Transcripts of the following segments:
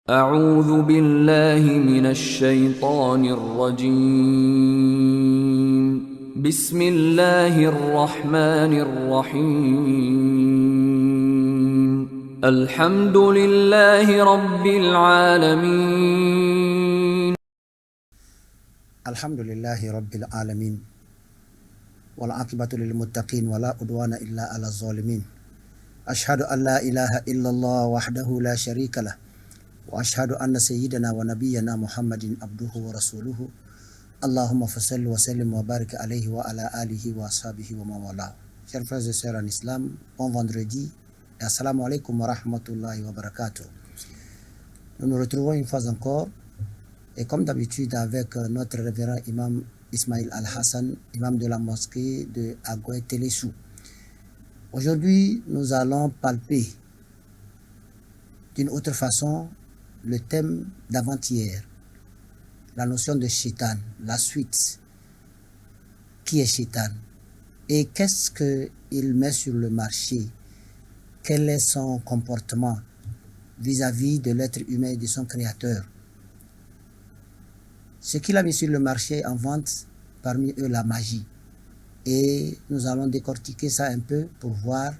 أعوذ بالله من الشيطان الرجيم بسم الله الرحمن الرحيم الحمد لله رب العالمين الحمد لله رب العالمين والعاقبة للمتقين ولا عدوان إلا على الظالمين أشهد أن لا إله إلا الله وحده لا شريك له وأشهد أن سيدنا ونبينا محمد عبده ورسوله اللهم فصل وسلم وبارك عليه وعلى آله وأصحابه ومن والاه. Chers frères et sœurs en islam, bon vendredi et assalamu alaikum wa rahmatullahi wa barakatuh. Nous nous retrouvons une fois encore et comme d'habitude avec notre révérend imam Ismail Al-Hassan, imam de la mosquée de Agoué Télésou. Aujourd'hui, nous allons palper d'une autre façon le thème d'avant-hier, la notion de shaitan, la suite. Qui est shaitan? Et qu'est-ce qu'il met sur le marché? Quel est son comportement vis-à-vis de l'être humain et de son créateur? Ce qu'il a mis sur le marché en vente, parmi eux la magie. Et nous allons décortiquer ça un peu pour voir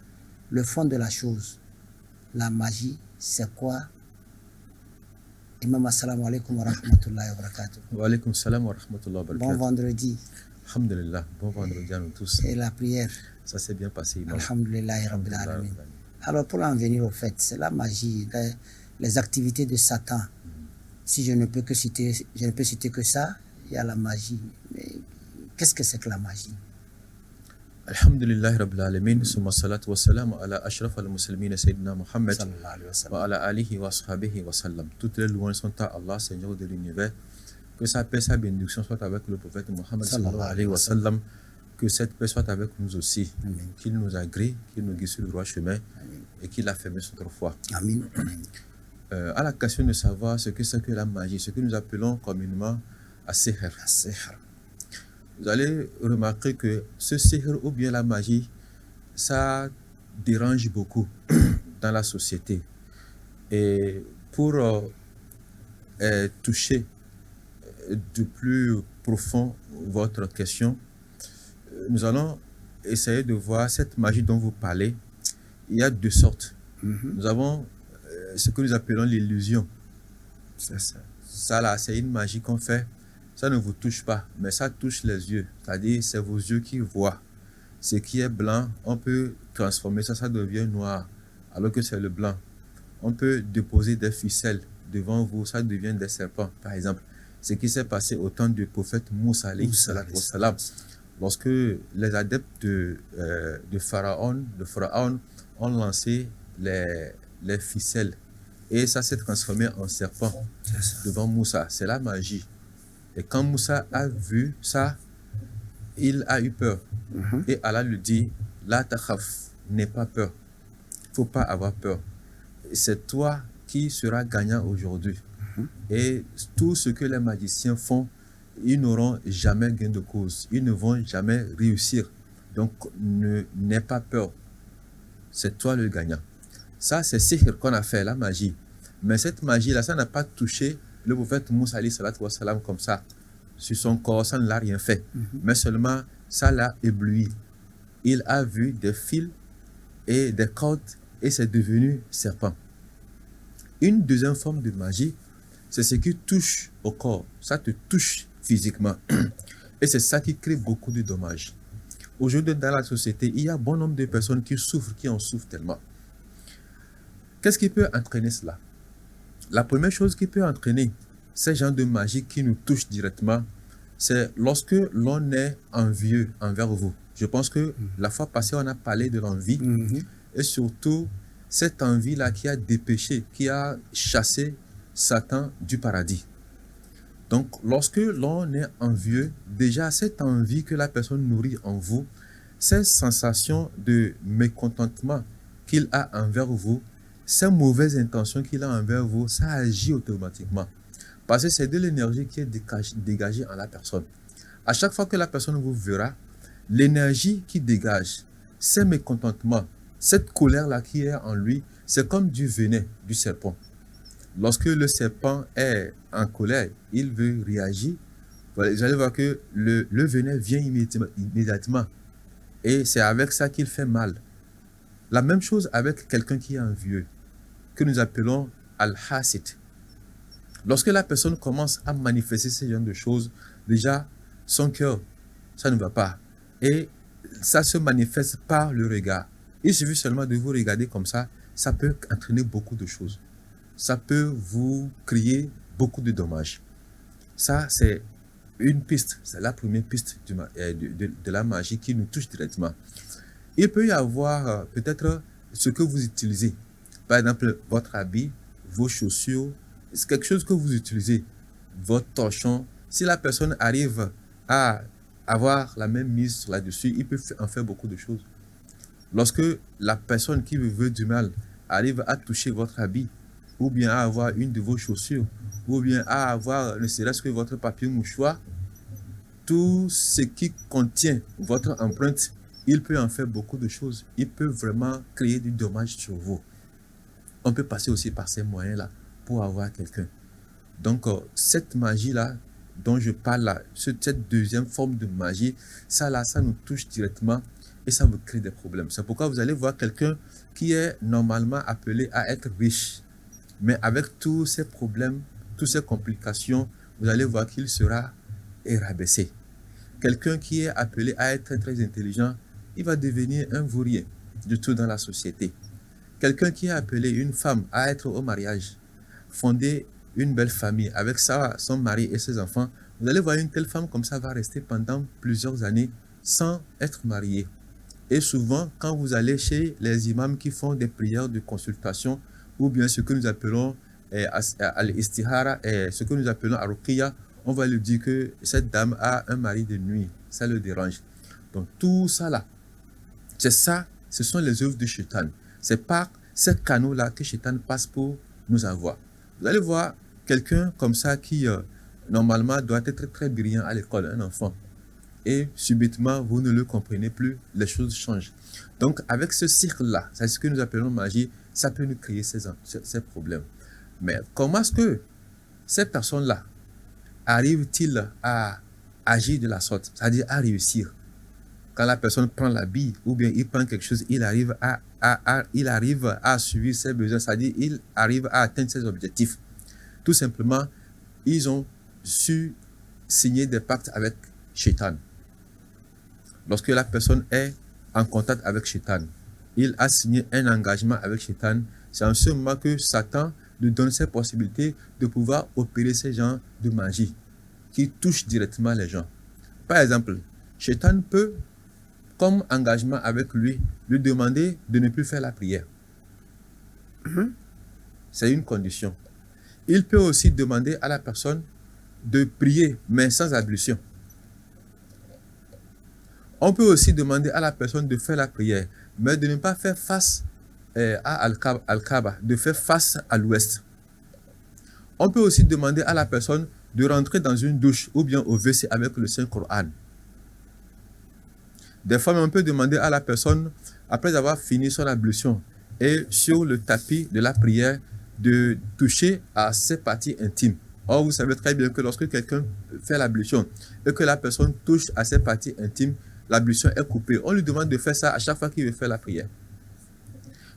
le fond de la chose. La magie, c'est quoi? Imam, assalamu alaikum wa rahmatullahi wa barakatuh. Wa alaikum salam wa rahmatullahi wa barakatuh. Bon vendredi. Alhamdulillah, bon vendredi à nous tous. Et la prière. Ça s'est bien passé, imam. Alhamdulillah rabbil alamin. Alors pour en venir au fait, c'est la magie, les activités de Satan. Si je ne peux citer que ça, il y a la magie. Mais qu'est-ce que c'est que la magie? Alhamdulillah rabbil alamin, summa salatu wa salam ala ashraf al-muslimin sayyidina Muhammad wa ala alihi wa ashabihi wa sallam. Toutes les louanges sont à Allah, Seigneur de l'univers. Que sa paix, sa bénédiction soit avec le prophète Muhammad sallallahu alayhi wa sallam. Que cette paix soit avec nous aussi. Qu'il nous agrée, qu'il nous guide sur le droit chemin. Amen. Et qu'il affermisse notre foi. Amen. À la question de savoir ce que c'est que la magie, ce que nous appelons communément as-sihr. Vous allez remarquer que ce sihr ou bien la magie, ça dérange beaucoup dans la société. Et pour toucher de plus profond votre question, nous allons essayer de voir cette magie dont vous parlez. Il y a deux sortes. Nous avons ce que nous appelons l'illusion. Ça là, c'est une magie qu'on fait. Ça ne vous touche pas, mais ça touche les yeux. C'est-à-dire, c'est vos yeux qui voient. Ce qui est blanc, on peut transformer ça, ça devient noir, alors que c'est le blanc. On peut déposer des ficelles devant vous, ça devient des serpents, par exemple. Ce qui s'est passé au temps du prophète Moussa, lorsque les adeptes de Pharaon ont lancé les ficelles, et ça s'est transformé en serpent devant Moussa. C'est la magie. Et quand Moussa a vu ça, il a eu peur. Et Allah lui dit, la takhaf, n'aie pas peur. Il ne faut pas avoir peur. C'est toi qui seras gagnant aujourd'hui. Et tout ce que les magiciens font, ils n'auront jamais gain de cause. Ils ne vont jamais réussir. Donc, n'aie pas peur. C'est toi le gagnant. Ça, c'est sihr qu'on a fait, la magie. Mais cette magie-là, ça n'a pas touché le prophète Moussa comme ça, sur son corps, ça ne l'a rien fait. Mais seulement, ça l'a ébloui. Il a vu des fils et des cordes et c'est devenu serpent. Une deuxième forme de magie, c'est ce qui touche au corps. Ça te touche physiquement. Et c'est ça qui crée beaucoup de dommages. Aujourd'hui, dans la société, il y a bon nombre de personnes qui souffrent, qui en souffrent tellement. Qu'est-ce qui peut entraîner cela? La première chose qui peut entraîner ces gens de magie qui nous touchent directement, c'est lorsque l'on est envieux envers vous. Je pense que la fois passée, on a parlé de l'envie et surtout cette envie-là qui a dépêché, qui a chassé Satan du paradis. Donc, lorsque l'on est envieux, déjà cette envie que la personne nourrit en vous, cette sensation de mécontentement qu'il a envers vous, ces mauvaises intentions qu'il a envers vous, ça agit automatiquement. Parce que c'est de l'énergie qui est dégagée en la personne. À chaque fois que la personne vous verra, l'énergie qui dégage, ces mécontentements, cette colère-là qui est en lui, c'est comme du venin du serpent. Lorsque le serpent est en colère, il veut réagir. Voilà, vous allez voir que le venin vient immédiatement. Et c'est avec ça qu'il fait mal. La même chose avec quelqu'un qui est envieux, que nous appelons al-hasid. Lorsque la personne commence à manifester ce genre de choses, déjà, son cœur, ça ne va pas. Et ça se manifeste par le regard. Il suffit seulement de vous regarder comme ça peut entraîner beaucoup de choses. Ça peut vous créer beaucoup de dommages. Ça, c'est une piste, c'est la première piste de la magie qui nous touche directement. Il peut y avoir peut-être ce que vous utilisez. Par exemple, votre habit, vos chaussures, c'est quelque chose que vous utilisez, votre torchon. Si la personne arrive à avoir la même mise là-dessus, il peut en faire beaucoup de choses. Lorsque la personne qui vous veut du mal arrive à toucher votre habit, ou bien à avoir une de vos chaussures, ou bien à avoir ne serait-ce que votre papier mouchoir, tout ce qui contient votre empreinte, il peut en faire beaucoup de choses. Il peut vraiment créer du dommage sur vous. On peut passer aussi par ces moyens-là pour avoir quelqu'un. Donc, cette magie-là dont je parle là, cette deuxième forme de magie, ça nous touche directement et ça vous crée des problèmes. C'est pourquoi vous allez voir quelqu'un qui est normalement appelé à être riche. Mais avec tous ces problèmes, toutes ces complications, vous allez voir qu'il sera rabaissé. Quelqu'un qui est appelé à être très intelligent, il va devenir un vaurien du tout dans la société. Quelqu'un qui est appelé une femme à être au mariage, fonder une belle famille avec son mari et ses enfants, vous allez voir une telle femme comme ça va rester pendant plusieurs années sans être mariée. Et souvent, quand vous allez chez les imams qui font des prières de consultation, ou bien ce que nous appelons al-istihara, ce que nous appelons al-ruqiyya, on va lui dire que cette dame a un mari de nuit, ça le dérange. Donc tout ça là, c'est ça, ce sont les œuvres du shaitan. C'est par ces canaux-là que shaitan passe pour nous avoir. Vous allez voir quelqu'un comme ça qui, normalement, doit être très brillant à l'école, un enfant. Et subitement, vous ne le comprenez plus, les choses changent. Donc, avec ce cycle-là, c'est ce que nous appelons magie, ça peut nous créer ces problèmes. Mais comment est-ce que ces personnes-là arrivent-ils à agir de la sorte, c'est-à-dire à réussir? Quand la personne prend la bille ou bien il prend quelque chose, il arrive à suivre ses besoins, c'est-à-dire il arrive à atteindre ses objectifs. Tout simplement, ils ont su signer des pactes avec Shaitan. Lorsque la personne est en contact avec Shaitan, il a signé un engagement avec Shaitan. C'est en ce moment que Satan lui donne ces possibilités de pouvoir opérer ces genres de magie qui touchent directement les gens. Par exemple, Shaitan peut, comme engagement avec lui demander de ne plus faire la prière. C'est une condition. Il peut aussi demander à la personne de prier, mais sans ablution. On peut aussi demander à la personne de faire la prière, mais de ne pas faire face à Al-Kaaba, de faire face à l'ouest. On peut aussi demander à la personne de rentrer dans une douche ou bien au WC avec le Saint-Coran. Des fois, on peut demander à la personne, après avoir fini son ablution et sur le tapis de la prière, de toucher à ses parties intimes. Or, vous savez très bien que lorsque quelqu'un fait l'ablution et que la personne touche à ses parties intimes, l'ablution est coupée. On lui demande de faire ça à chaque fois qu'il veut faire la prière.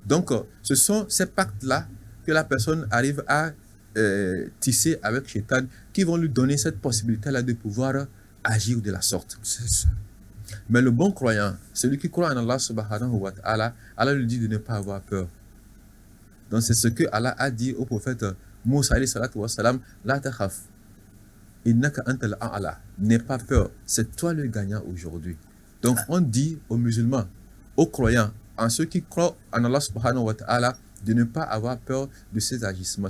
Donc, ce sont ces pactes-là que la personne arrive à tisser avec Shaitan qui vont lui donner cette possibilité-là de pouvoir agir de la sorte. C'est ça. Mais le bon croyant, celui qui croit en Allah subhanahu wa ta'ala, Allah lui dit de ne pas avoir peur. Donc c'est ce que Allah a dit au prophète Moussa alayhi salatu wa salam, la takhaf, innaka antal a'la, n'aie pas peur, c'est toi le gagnant aujourd'hui. Donc on dit aux musulmans, aux croyants, en ceux qui croient en Allah subhanahu wa ta'ala, de ne pas avoir peur de ces agissements.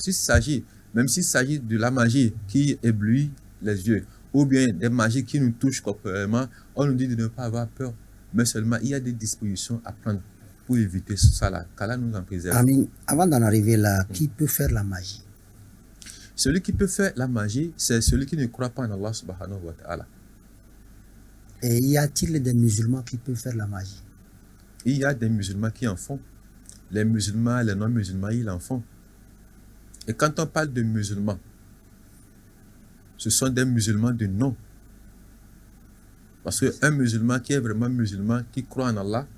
Même s'il s'agit de la magie qui éblouit les yeux, ou bien des magies qui nous touchent corporellement, on nous dit de ne pas avoir peur. Mais seulement, il y a des dispositions à prendre pour éviter ça là. Qu'Allah nous en préserve. Amin. Avant d'en arriver là, qui peut faire la magie? Celui qui peut faire la magie, c'est celui qui ne croit pas en Allah subhanahu wa ta'ala. Et y a-t-il des musulmans qui peuvent faire la magie? Il y a des musulmans qui en font. Les musulmans, les non-musulmans, ils en font. Et quand on parle de musulmans, ce sont des musulmans de nom. Parce qu'un musulman qui est vraiment musulman, qui croit en Allah,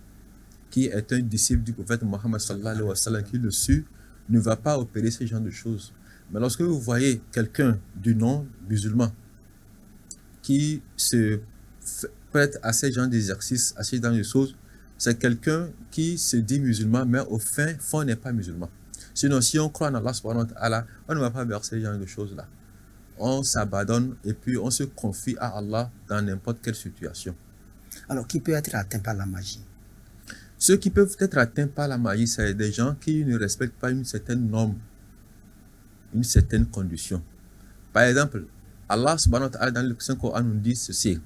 qui est un disciple du prophète Mohammed sallallahu alayhi wa sallam, qui le suit, ne va pas opérer ce genre de choses. Mais lorsque vous voyez quelqu'un du nom musulman qui se prête à ce genre d'exercices, à ce genre de choses, c'est quelqu'un qui se dit musulman, mais au fin fond n'est pas musulman. Sinon, si on croit en Allah subhanahu wa ta'ala, on ne va pas vers ce genre de choses-là. On s'abandonne et puis on se confie à Allah dans n'importe quelle situation. Alors, qui peut être atteint par la magie? Ceux qui peuvent être atteints par la magie, c'est des gens qui ne respectent pas une certaine norme, une certaine condition. Par exemple, Allah subhanahu wa ta'ala dans le Saint-Coran nous dit ceci: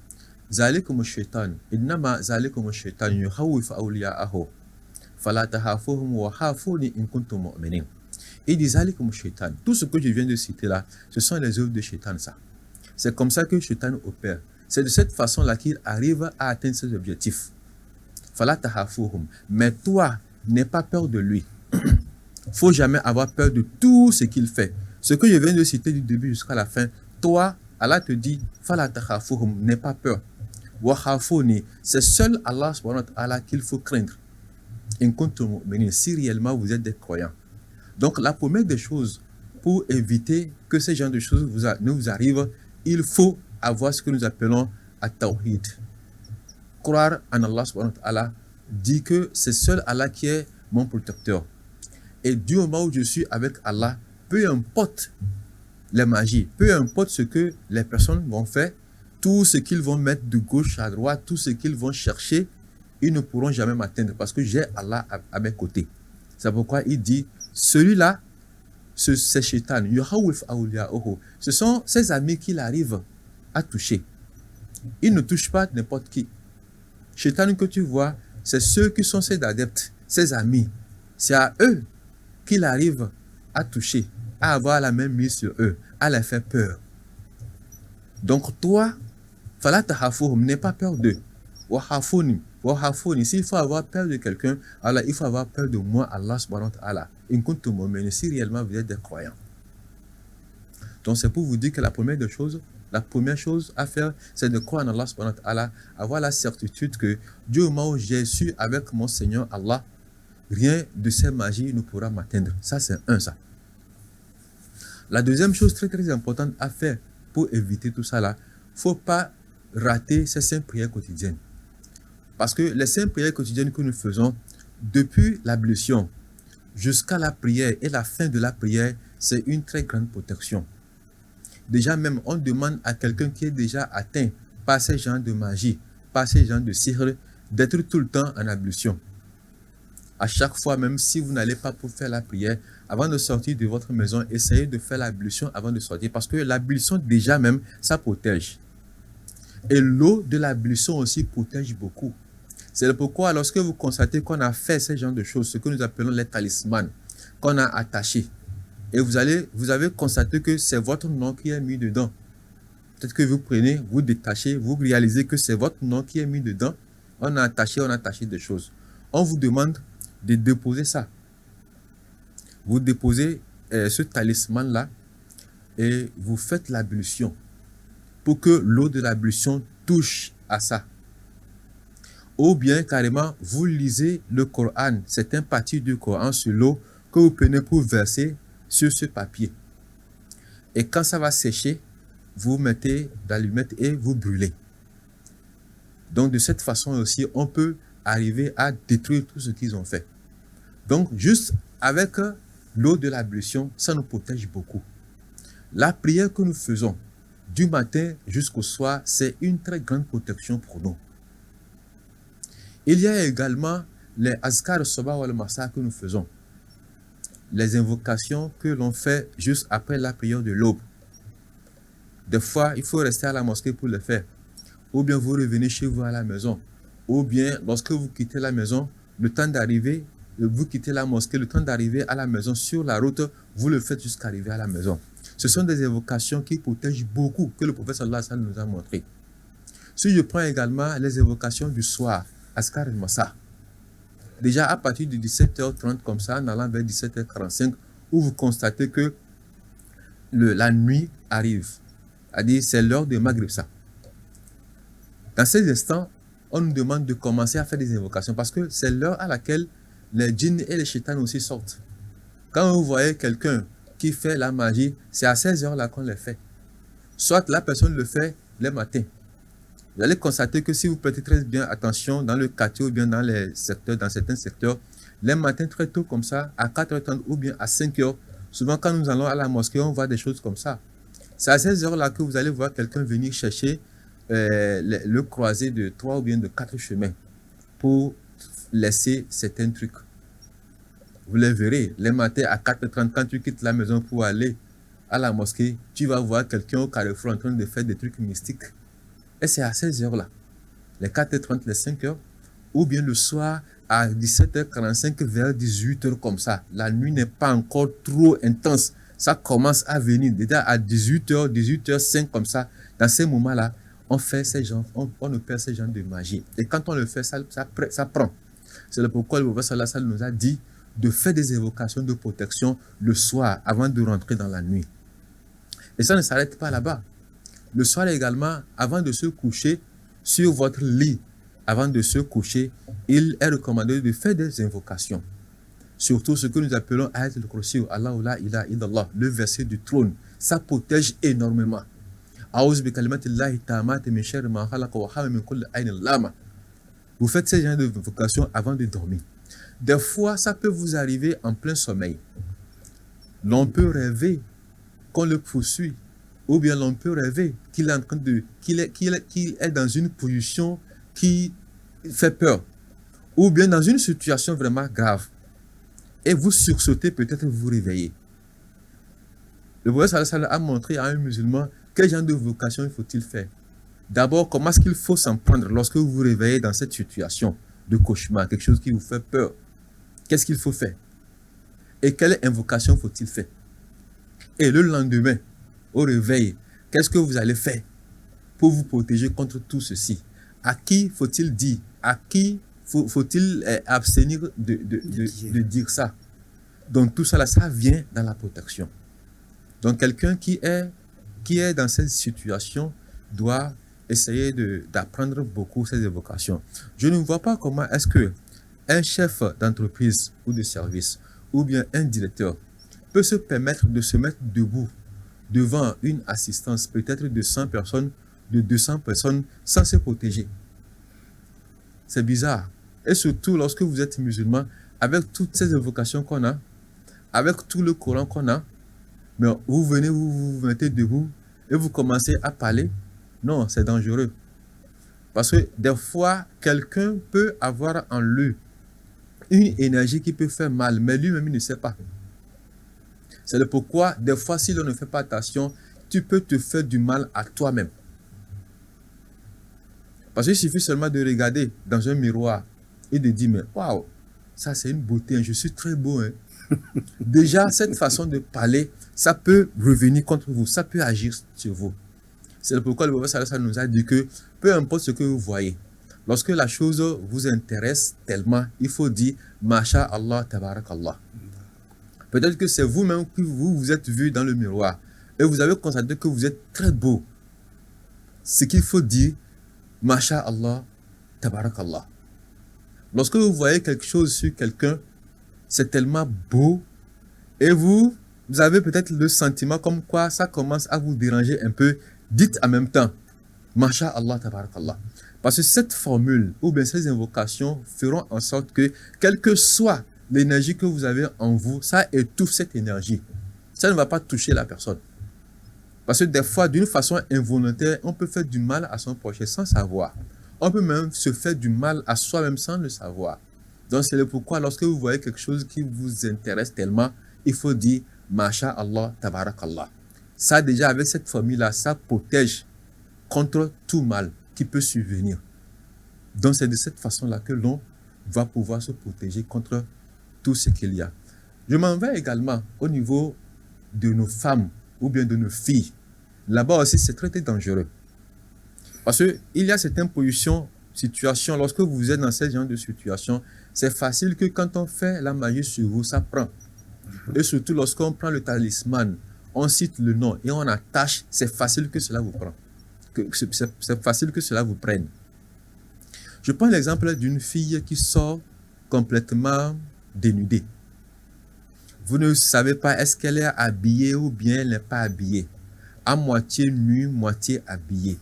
Zalikum shaitan, innama zalikum shaitan yukhawwifu awliya'ahu, fala tahafuhum wa khafuni in kuntum mu'minin. Il dit Zalikum shaitan. Tout ce que je viens de citer là, ce sont les œuvres de shaitan, ça. C'est comme ça que shaitan opère. C'est de cette façon-là qu'il arrive à atteindre ses objectifs. Fala tahafuhum. Mais toi, n'aie pas peur de lui. Faut jamais avoir peur de tout ce qu'il fait. Ce que je viens de citer du début jusqu'à la fin, toi, Allah te dit, Fala tahafuhum, n'aie pas peur. Wa khafuni, c'est seul Allah subhanahu wa ta'ala qu'il faut craindre. In kuntum mu'minin, si réellement vous êtes des croyants. Donc la première des choses, pour éviter que ce genre de choses ne vous arrivent, il faut avoir ce que nous appelons at-tawhid. Croire en Allah subhanahu wa ta'ala, dit que c'est seul Allah qui est mon protecteur. Et du moment où je suis avec Allah, peu importe les magies, peu importe ce que les personnes vont faire, tout ce qu'ils vont mettre de gauche à droite, tout ce qu'ils vont chercher, ils ne pourront jamais m'atteindre parce que j'ai Allah à mes côtés. C'est pourquoi il dit, celui-là, c'est Shaitan. Ce sont ses amis qu'il arrive à toucher. Il ne touche pas n'importe qui. Shaitan que tu vois, c'est ceux qui sont ses adeptes, ses amis. C'est à eux qu'il arrive à toucher, à avoir la même mise sur eux, à les faire peur. Donc toi, fala tahafuhum, n'aie pas peur d'eux. Wa khafuni, s'il faut avoir peur de quelqu'un, alors il faut avoir peur de moi, Allah subhanahu wa ta'ala. In kuntum mu'minin, si réellement vous êtes des croyants. Donc c'est pour vous dire que la première chose à faire, c'est de croire en Allah subhanahu wa ta'ala, avoir la certitude que du moment où j'ai su avec mon Seigneur Allah, rien de ces magies ne pourra m'atteindre. Ça c'est ça. La deuxième chose très très importante à faire pour éviter tout ça là, faut pas rater ces 5 prières quotidiennes. Parce que les 5 prières quotidiennes que nous faisons, depuis l'ablution jusqu'à la prière et la fin de la prière, c'est une très grande protection. Déjà même, on demande à quelqu'un qui est déjà atteint par ces genres de magie, par ces genres de sihr, d'être tout le temps en ablution. À chaque fois, même si vous n'allez pas pour faire la prière, avant de sortir de votre maison, essayez de faire l'ablution avant de sortir. Parce que l'ablution, déjà même, ça protège. Et l'eau de l'ablution aussi protège beaucoup. C'est pourquoi lorsque vous constatez qu'on a fait ce genre de choses, ce que nous appelons les talismans, qu'on a attachés, et vous avez constaté que c'est votre nom qui est mis dedans. Peut-être que vous prenez, vous détachez, vous réalisez que c'est votre nom qui est mis dedans. On a attaché des choses. On vous demande de déposer ça. Vous déposez ce talisman-là et vous faites l'ablution pour que l'eau de l'ablution touche à ça. Ou bien carrément, vous lisez le Coran, certaines parties du Coran sur l'eau que vous prenez pour verser sur ce papier. Et quand ça va sécher, vous mettez d'allumette et vous brûlez. Donc de cette façon aussi, on peut arriver à détruire tout ce qu'ils ont fait. Donc juste avec l'eau de l'ablution, ça nous protège beaucoup. La prière que nous faisons du matin jusqu'au soir, c'est une très grande protection pour nous. Il y a également les azkar sabah wal masa que nous faisons. Les invocations que l'on fait juste après la prière de l'aube. Des fois, il faut rester à la mosquée pour le faire. Ou bien vous revenez chez vous à la maison. Ou bien lorsque vous quittez la maison, le temps d'arriver, vous quittez la mosquée, le temps d'arriver à la maison sur la route, vous le faites jusqu'à arriver à la maison. Ce sont des invocations qui protègent beaucoup, que le prophète sallallahu alayhi wa sallam nous a montré. Si je prends également les invocations du soir, Askar al-Masa, déjà à partir de 17h30 comme ça, en allant vers 17h45, où vous constatez que la nuit arrive, c'est-à-dire c'est l'heure de Maghrib ça. Dans ces instants, on nous demande de commencer à faire des invocations parce que c'est l'heure à laquelle les djinns et les shaitans aussi sortent. Quand vous voyez quelqu'un qui fait la magie, c'est à ces heures-là qu'on le fait. Soit la personne le fait le matin. Vous allez constater que si vous prêtez très bien attention dans le quartier ou bien dans les secteurs, dans certains secteurs, les matins très tôt comme ça, à 4h30 ou bien à 5h, souvent quand nous allons à la mosquée, on voit des choses comme ça. C'est à ces heures-là que vous allez voir quelqu'un venir chercher le croisé de 3 ou bien de 4 chemins pour laisser certains trucs. Vous les verrez, les matins à 4h30, quand tu quittes la maison pour aller à la mosquée, tu vas voir quelqu'un au carrefour en train de faire des trucs mystiques. Et c'est à ces heures-là, les 4h30, les 5h, ou bien le soir à 17h45 vers 18h comme ça. La nuit n'est pas encore trop intense. Ça commence à venir. Déjà à 18h, 18h05 comme ça. Dans ces moments-là, on fait ces gens, on opère ces genres de magie. Et quand on le fait, ça prend. C'est pourquoi le prophète sallallahu alayhi wa sallam nous a dit de faire des évocations de protection le soir avant de rentrer dans la nuit. Et ça ne s'arrête pas là-bas. Le soir également, avant de se coucher, sur votre lit, avant de se coucher, il est recommandé de faire des invocations. Surtout ce que nous appelons Ayat al-Kursi, Allahu la ilaha illallah, le verset du trône. Ça protège énormément. Vous faites ces genres d'invocations avant de dormir. Des fois, ça peut vous arriver en plein sommeil. L'on peut rêver qu'on le poursuit, ou bien l'on peut rêver qu'il est en train de, qu'il est dans une position qui fait peur, ou bien dans une situation vraiment grave, et vous sursautez, peut-être vous réveillez. Le prophète sallallahu alayhi wa sallam a montré à un musulman quel genre de vocation faut-il faire. D'abord, comment est-ce qu'il faut s'en prendre lorsque vous vous réveillez dans cette situation de cauchemar, quelque chose qui vous fait peur. Qu'est-ce qu'il faut faire? Et quelle invocation faut-il faire? Et le lendemain, au réveil, qu'est-ce que vous allez faire pour vous protéger contre tout ceci? À qui faut-il dire? À qui faut-il abstenir de dire ça? Donc tout ça, là, ça vient dans la protection. Donc quelqu'un qui est dans cette situation doit essayer d'apprendre beaucoup ces évocations. Je ne vois pas comment est-ce que un chef d'entreprise ou de service ou bien un directeur peut se permettre de se mettre debout devant une assistance peut-être de 100 personnes, de 200 personnes sans se protéger. C'est bizarre. Et surtout lorsque vous êtes musulman, avec toutes ces évocations qu'on a, avec tout le Coran qu'on a, mais vous venez, vous mettez debout et vous commencez à parler. Non, c'est dangereux. Parce que des fois, quelqu'un peut avoir en lui une énergie qui peut faire mal, mais lui-même il ne sait pas. C'est pourquoi, des fois, si l'on ne fait pas attention, tu peux te faire du mal à toi-même. Parce qu'il suffit seulement de regarder dans un miroir et de dire, mais waouh, ça c'est une beauté, hein, je suis très beau. Hein. Déjà, cette façon de parler, ça peut revenir contre vous, ça peut agir sur vous. C'est pourquoi le prophète sallallahu alayhi wa sallam nous a dit que peu importe ce que vous voyez, lorsque la chose vous intéresse tellement, il faut dire Masha Allah, Tabarakallah. Peut-être que c'est vous-même qui vous êtes vu dans le miroir et vous avez constaté que vous êtes très beau. Ce qu'il faut dire Masha Allah, Tabarakallah. Lorsque vous voyez quelque chose sur quelqu'un, c'est tellement beau et vous avez peut-être le sentiment comme quoi ça commence à vous déranger un peu. Dites en même temps Masha Allah, Tabarakallah. Parce que cette formule ou bien ces invocations feront en sorte que, quelle que soit l'énergie que vous avez en vous, ça étouffe cette énergie. Ça ne va pas toucher la personne. Parce que des fois, d'une façon involontaire, on peut faire du mal à son prochain sans savoir. On peut même se faire du mal à soi-même sans le savoir. Donc c'est pourquoi lorsque vous voyez quelque chose qui vous intéresse tellement, il faut dire Masha Allah, Tabarakallah. Ça déjà, avec cette formule-là, ça protège contre tout mal qui peut survenir. Donc c'est de cette façon-là que l'on va pouvoir se protéger contre tout ce qu'il y a. Je m'en vais également au niveau de nos femmes ou bien de nos filles. Là-bas aussi, c'est très, très dangereux. Parce qu'il y a certaines situations, lorsque vous êtes dans ce genre de situation, c'est facile que quand on fait la magie sur vous, ça prend. Et surtout lorsqu'on prend le talisman, on cite le nom et on attache, c'est facile que cela vous prend. C'est facile que cela vous prenne. Je prends l'exemple d'une fille qui sort complètement dénudée. Vous ne savez pas est-ce qu'elle est habillée ou bien elle n'est pas habillée. À moitié nue, moitié habillée.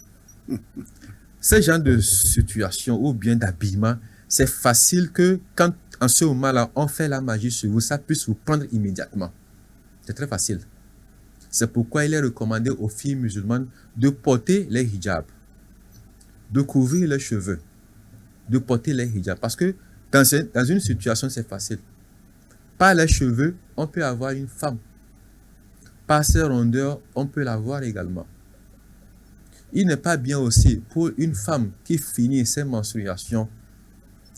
Ce genre de situation ou bien d'habillement, c'est facile que quand en ce moment-là, on fait la magie sur vous, ça puisse vous prendre immédiatement. C'est très facile. C'est pourquoi il est recommandé aux filles musulmanes de porter les hijabs, de couvrir les cheveux, de porter les hijabs. Parce que dans une situation, c'est facile. Par les cheveux, on peut avoir une femme. Par ses rondeurs, on peut l'avoir également. Il n'est pas bien aussi pour une femme qui finit ses menstruations.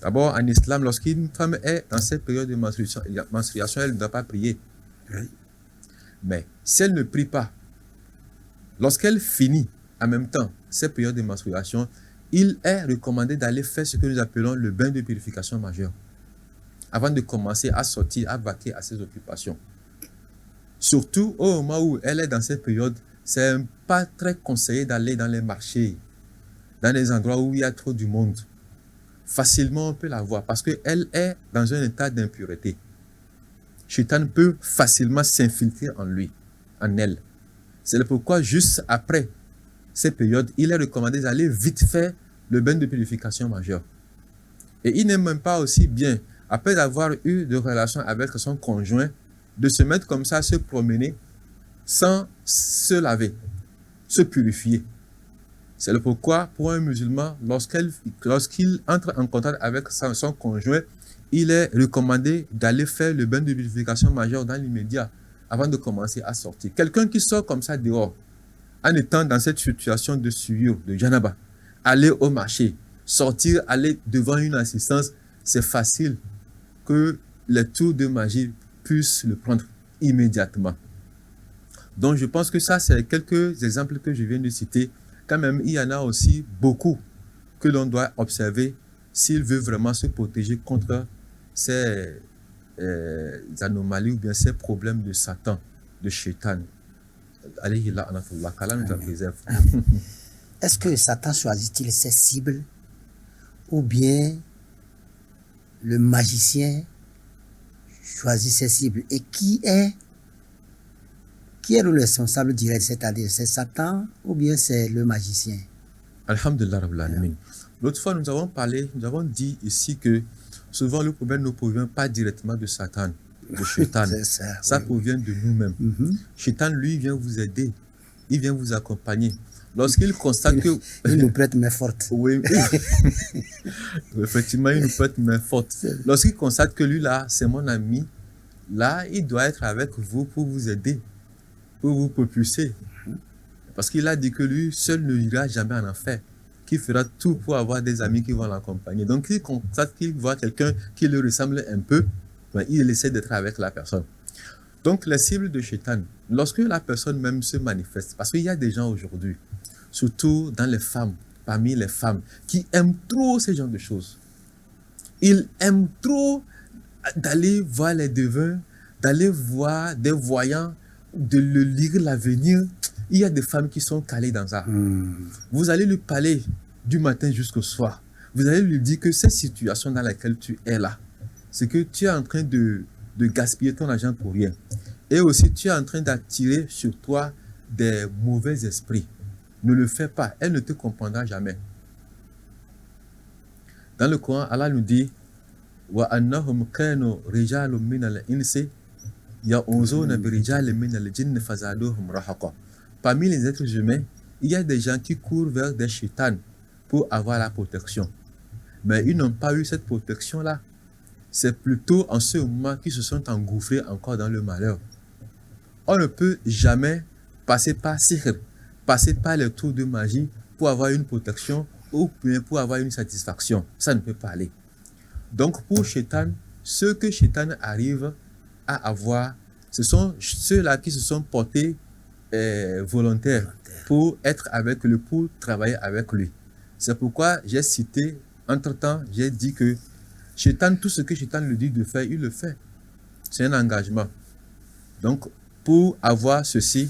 D'abord, en islam, lorsqu'une femme est dans cette période de menstruation, elle ne doit pas prier. Oui. Mais si elle ne prie pas, lorsqu'elle finit en même temps cette période de menstruation, il est recommandé d'aller faire ce que nous appelons le bain de purification majeure avant de commencer à sortir, à vaquer à ses occupations. Surtout au moment où elle est dans cette période, c'est pas très conseillé d'aller dans les marchés, dans les endroits où il y a trop du monde. Facilement, on peut la voir parce qu'elle est dans un état d'impureté. Shaitan peut facilement s'infiltrer en lui, en elle. C'est pourquoi, juste après cette période, il est recommandé d'aller vite faire le bain de purification majeure. Et il n'est même pas aussi bien, après avoir eu des relations avec son conjoint, de se mettre comme ça à se promener sans se laver, se purifier. C'est le pourquoi, pour un musulman, lorsqu'il entre en contact avec son conjoint, il est recommandé d'aller faire le bain de purification majeure dans l'immédiat avant de commencer à sortir. Quelqu'un qui sort comme ça dehors, en étant dans cette situation de souillure, de janaba, aller au marché, sortir, aller devant une assistance, c'est facile que les tours de magie puissent le prendre immédiatement. Donc je pense que ça, c'est quelques exemples que je viens de citer. Quand même, il y en a aussi beaucoup que l'on doit observer s'il veut vraiment se protéger contre ces anomalies ou bien ces problèmes de Satan, de Shaitan. Qu'Allah nous en préserve. Est-ce que Satan choisit-il ses cibles ou bien le magicien choisit ses cibles? Et qui est le responsable direct, c'est-à-dire c'est Satan ou bien c'est le magicien? Alhamdulillah Rabbil Alamin. L'autre fois, nous avons dit ici que souvent le problème ne provient pas directement de Satan, de Shaitan. Ça provient de nous-mêmes. Shaitan, lui, vient vous aider, il vient vous accompagner. Lorsqu'il constate que... Il nous prête main forte. Oui, effectivement, il nous prête main forte. Lorsqu'il constate que lui, là, c'est mon ami, là, il doit être avec vous pour vous aider, pour vous propulser. Parce qu'il a dit que lui, seul ne ira jamais en enfer, qu'il fera tout pour avoir des amis qui vont l'accompagner. Donc, il constate qu'il voit quelqu'un qui lui ressemble un peu, ben, il essaie d'être avec la personne. Donc, les cibles de Shaitan, lorsque la personne même se manifeste, parce qu'il y a des gens aujourd'hui, surtout dans les femmes, parmi les femmes, qui aiment trop ce genre de choses. Ils aiment trop d'aller voir les devins, d'aller voir des voyants, de le lire l'avenir. Il y a des femmes qui sont calées dans ça. Vous allez lui parler du matin jusqu'au soir. Vous allez lui dire que cette situation dans laquelle tu es là, c'est que tu es en train de gaspiller ton argent pour rien. Et aussi, tu es en train d'attirer sur toi des mauvais esprits. Ne le fais pas, elle ne te comprendra jamais. Dans le Coran, Allah nous dit wa annahum kanu rijalun minal insi ya'uzuna bi rijalin minal jinni fazaduhum rahaqa. Parmi les êtres humains, il y a des gens qui courent vers des shaitans pour avoir la protection. Mais ils n'ont pas eu cette protection-là. C'est plutôt en ce moment qu'ils se sont engouffrés encore dans le malheur. On ne peut jamais passer par sihr, passer par les tours de magie pour avoir une protection ou bien pour avoir une satisfaction. Ça ne peut pas aller. Donc pour Shaitan, ceux que Shaitan arrive à avoir, ce sont ceux-là qui se sont portés volontaires pour être avec lui, pour travailler avec lui. C'est pourquoi j'ai cité, entre-temps, j'ai dit que Shaitan, tout ce que Shaitan lui dit de faire, il le fait. C'est un engagement. Donc, pour avoir ceci,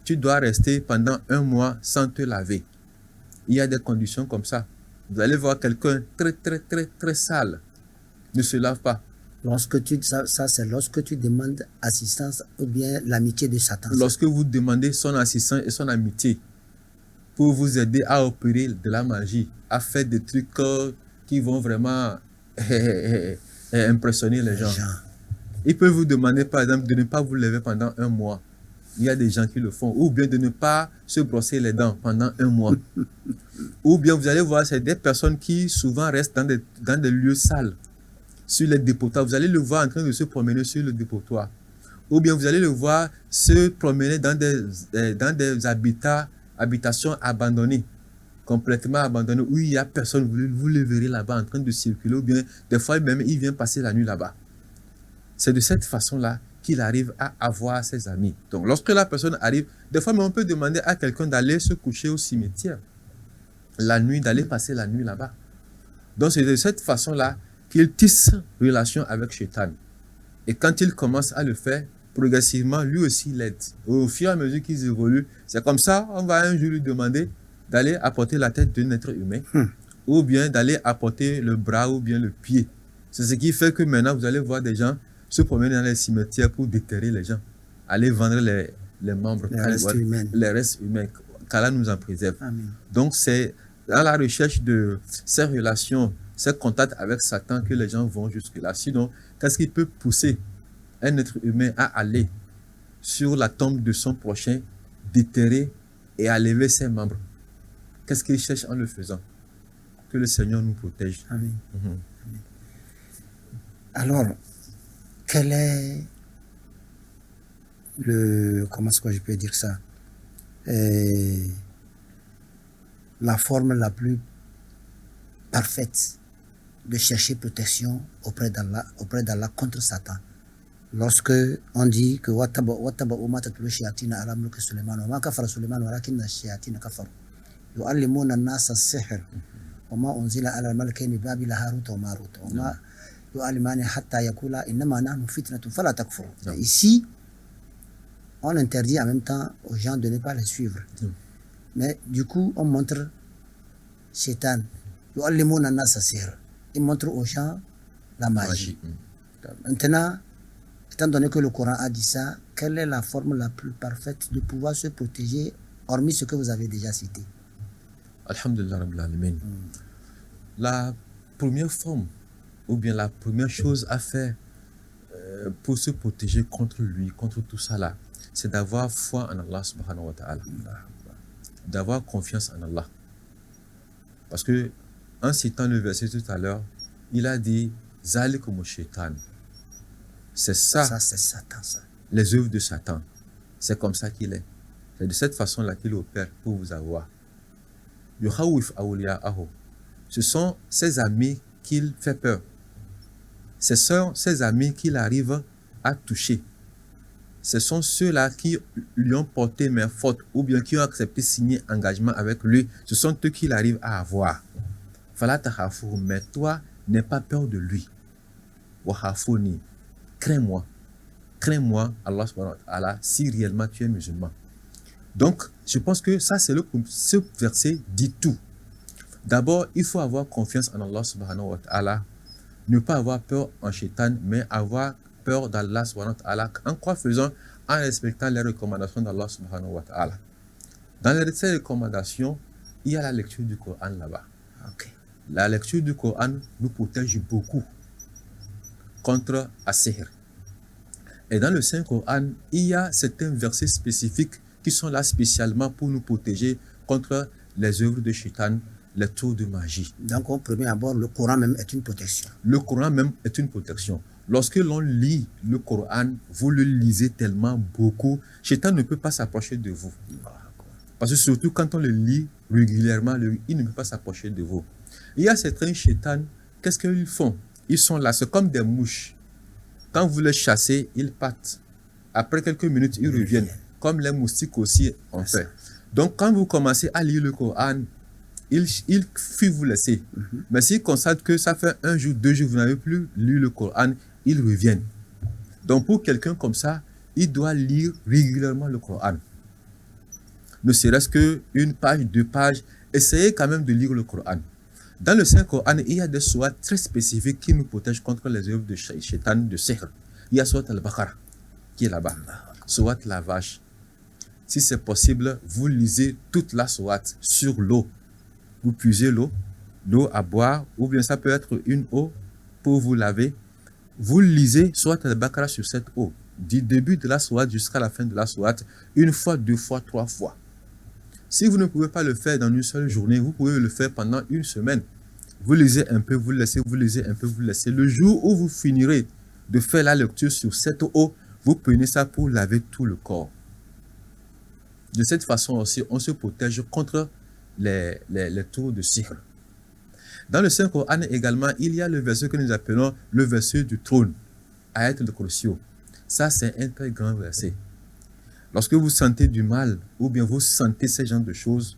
tu dois rester pendant 1 mois sans te laver. Il y a des conditions comme ça. Vous allez voir quelqu'un très sale, ne se lave pas. Ça c'est lorsque tu demandes assistance ou bien l'amitié de Satan. Lorsque vous demandez son assistance et son amitié pour vous aider à opérer de la magie, à faire des trucs qui vont vraiment impressionner les gens. Il peut vous demander par exemple de ne pas vous lever pendant 1 mois. Il y a des gens qui le font. Ou bien de ne pas se brosser les dents pendant 1 mois. Ou bien vous allez voir, c'est des personnes qui souvent restent dans des lieux sales. Sur les dépotoirs, vous allez le voir en train de se promener sur le dépotoir. Ou bien vous allez le voir se promener dans des habitations abandonnées, complètement abandonnées, où il n'y a personne. Vous le verrez là-bas en train de circuler. Ou bien des fois même, il vient passer la nuit là-bas. C'est de cette façon-là qu'il arrive à avoir ses amis. Donc lorsque la personne arrive, des fois on peut demander à quelqu'un d'aller se coucher au cimetière la nuit, d'aller passer la nuit là-bas. Donc c'est de cette façon-là qu'il tisse relation avec Shaitan. Et quand il commence à le faire, progressivement, lui aussi l'aide. Au fur et à mesure qu'ils évoluent, c'est comme ça, on va un jour lui demander d'aller apporter la tête d'un être humain, ou bien d'aller apporter le bras ou bien le pied. C'est ce qui fait que maintenant, vous allez voir des gens se promener dans les cimetières pour déterrer les gens, aller vendre les membres, les restes humains, qu'Allah nous en préserve. Amen. Donc c'est dans la recherche de ces relations, ces contacts avec Satan que les gens vont jusque-là. Sinon, qu'est-ce qui peut pousser un être humain à aller sur la tombe de son prochain, déterrer et à lever ses membres? Qu'est-ce qu'il cherche en le faisant? Que le Seigneur nous protège. Amen. Alors, quel est comment est-ce que je peux dire ça, la forme la plus parfaite de chercher protection auprès d'Allah contre Satan? Lorsque on dit que ici, on interdit en même temps aux gens de ne pas les suivre. Mais du coup, on montre Shaitan. Il montre aux gens la magie. Maintenant, étant donné que le Coran a dit ça, quelle est la forme la plus parfaite de pouvoir se protéger, hormis ce que vous avez déjà cité? Alhamdulillah Rabbil Alamin. La première forme, ou bien la première chose à faire pour se protéger contre lui, contre tout ça là, c'est d'avoir foi en Allah subhanahu wa ta'ala. D'avoir confiance en Allah. Parce que, en citant le verset tout à l'heure, il a dit Zalikum shaitan. C'est ça. Ça, c'est Satan, ça. Les œuvres de Satan. C'est comme ça qu'il est. C'est de cette façon-là qu'il opère pour vous avoir. Yukhawif awliya'ahu. Ce sont ses amis qu'il fait peur. Ce sont ses amis qu'il arrive à toucher. Ce sont ceux-là qui lui ont porté main forte ou bien qui ont accepté signer engagement avec lui. Ce sont eux qu'il arrive à avoir. Fala takhafuhum, mais toi, n'aie pas peur de lui. Wa khafuni, crains-moi. Crains-moi, Allah subhanahu wa ta'ala, si réellement tu es musulman. Donc, je pense que ça, ce verset dit tout. D'abord, il faut avoir confiance en Allah subhanahu wa ta'ala. Ne pas avoir peur en shaitan, mais avoir peur d'Allah subhanahu wa ta'ala. En quoi faisant? En respectant les recommandations d'Allah subhanahu wa ta'ala. Dans ces recommandations, il y a la lecture du Coran là-bas. Okay. La lecture du Coran nous protège beaucoup contre as-sihr. Et dans le Saint-Coran, il y a certains versets spécifiques qui sont là spécialement pour nous protéger contre les œuvres de shaitan, les tours de magie. Donc, au premier abord, le Coran même est une protection. Le Coran même est une protection. Lorsque l'on lit le Coran, vous le lisez tellement beaucoup, shaitan ne peut pas s'approcher de vous. Parce que surtout quand on le lit régulièrement, il ne peut pas s'approcher de vous. Il y a certains shaitans, qu'est-ce qu'ils font? Ils sont là, c'est comme des mouches. Quand vous les chassez, ils partent. Après quelques minutes, ils reviennent. Comme les moustiques aussi en fait. Donc quand vous commencez à lire le Coran, il fuit vous laisser. Mais s'ils constatent que ça fait 1 jour, 2 jours, vous n'avez plus lu le Coran, ils reviennent. Donc pour quelqu'un comme ça, il doit lire régulièrement le Coran. Ne serait-ce qu'une page, 2 pages, essayez quand même de lire le Coran. Dans le Saint-Coran, il y a des sourates très spécifiques qui nous protègent contre les œuvres de Shaitan, de Sihr. Il y a Surat al-Baqarah qui est là-bas. Surat la vache. Si c'est possible, vous lisez toute la sourate sur l'eau. Vous puisez l'eau à boire, ou bien ça peut être une eau pour vous laver. Vous lisez Surat al-Baqarah sur cette eau, du début de la sourate jusqu'à la fin de la sourate, 1 fois, 2 fois, 3 fois. Si vous ne pouvez pas le faire dans une seule journée, vous pouvez le faire pendant 1 semaine. Vous lisez un peu, vous laissez, vous lisez un peu, vous laissez. Le jour où vous finirez de faire la lecture sur cette eau, vous prenez ça pour laver tout le corps. De cette façon aussi, on se protège contre les tours de Sihr. Dans le Saint-Coran également, il y a le verset que nous appelons le verset du trône, Ayat al-Kursi. Ça, c'est un très grand verset. Lorsque vous sentez du mal, ou bien vous sentez ce genre de choses,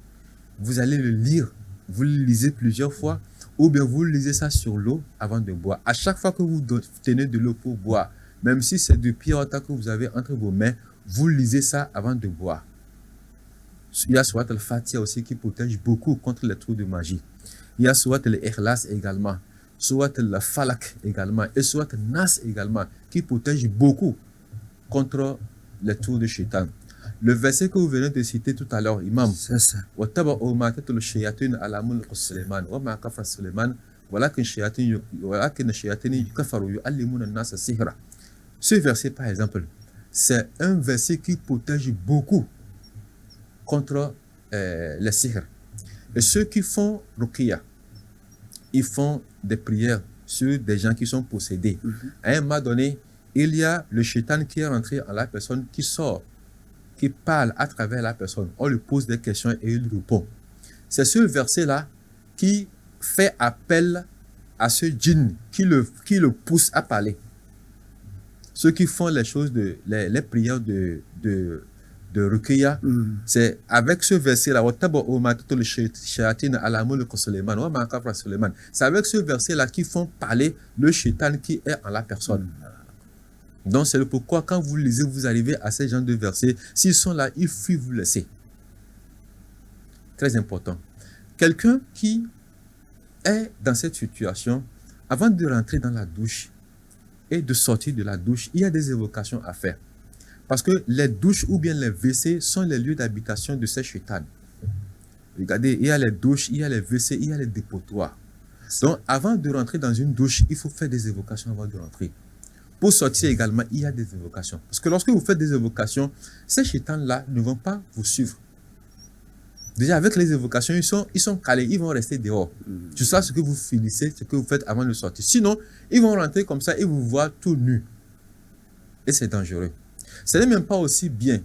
vous allez le lire. Vous le lisez plusieurs fois, ou bien vous lisez ça sur l'eau avant de boire. À chaque fois que vous tenez de l'eau pour boire, même si c'est du pire water que vous avez entre vos mains, vous lisez ça avant de boire. Il y a Surat al-Fatiha aussi qui protège beaucoup contre les trous de magie. Il y a Surat al-Ikhlas également, Surat al-Falak également, et Surat al-Nas également, qui protège beaucoup contre les tours de Shaitan. Le verset que vous venez de citer tout à l'heure, Imam, C'est ça. وَاتَّبَعُوا مَا تَتْلُو الشَّيَاطِينُ عَلَى مُلْكِ سُلَيْمَانَ وَمَا كَفَرَ سُلَيْمَانُ وَلَكِنَّ الشَّيَاطِينَ كَفَرُوا يُعَلِّمُونَ النَّاسَ السِّحْرَ. Ce verset, par exemple, c'est un verset qui protège beaucoup contre les sihr. Et ceux qui font ruqya, ils font des prières sur des gens qui sont possédés. À un moment donné, il y a le shaitan qui est rentré en la personne, qui sort, qui parle à travers la personne. On lui pose des questions et il répond. C'est ce verset-là qui fait appel à ce djinn qui le pousse à parler. Ceux qui font les choses, les prières de ruqya, c'est avec ce verset-là. C'est avec ce verset-là qu'ils font parler le shaitan qui est en la personne. Donc c'est pourquoi quand vous lisez, vous arrivez à ces gens de versets, s'ils sont là, il fuit vous laisser. Très important. Quelqu'un qui est dans cette situation, avant de rentrer dans la douche et de sortir de la douche, il y a des évocations à faire. Parce que les douches ou bien les WC sont les lieux d'habitation de ces shaitans. Regardez, il y a les douches, il y a les WC, il y a les dépotoirs. Donc avant de rentrer dans une douche, il faut faire des évocations avant de rentrer. Pour sortir également, il y a des évocations. Parce que lorsque vous faites des évocations, ces shaitans-là ne vont pas vous suivre. Déjà, avec les évocations, ils sont calés, ils vont rester dehors. C'est ça ce que vous finissez, ce que vous faites avant de sortir. Sinon, ils vont rentrer comme ça et vous voir tout nu. Et c'est dangereux. Ce n'est même pas aussi bien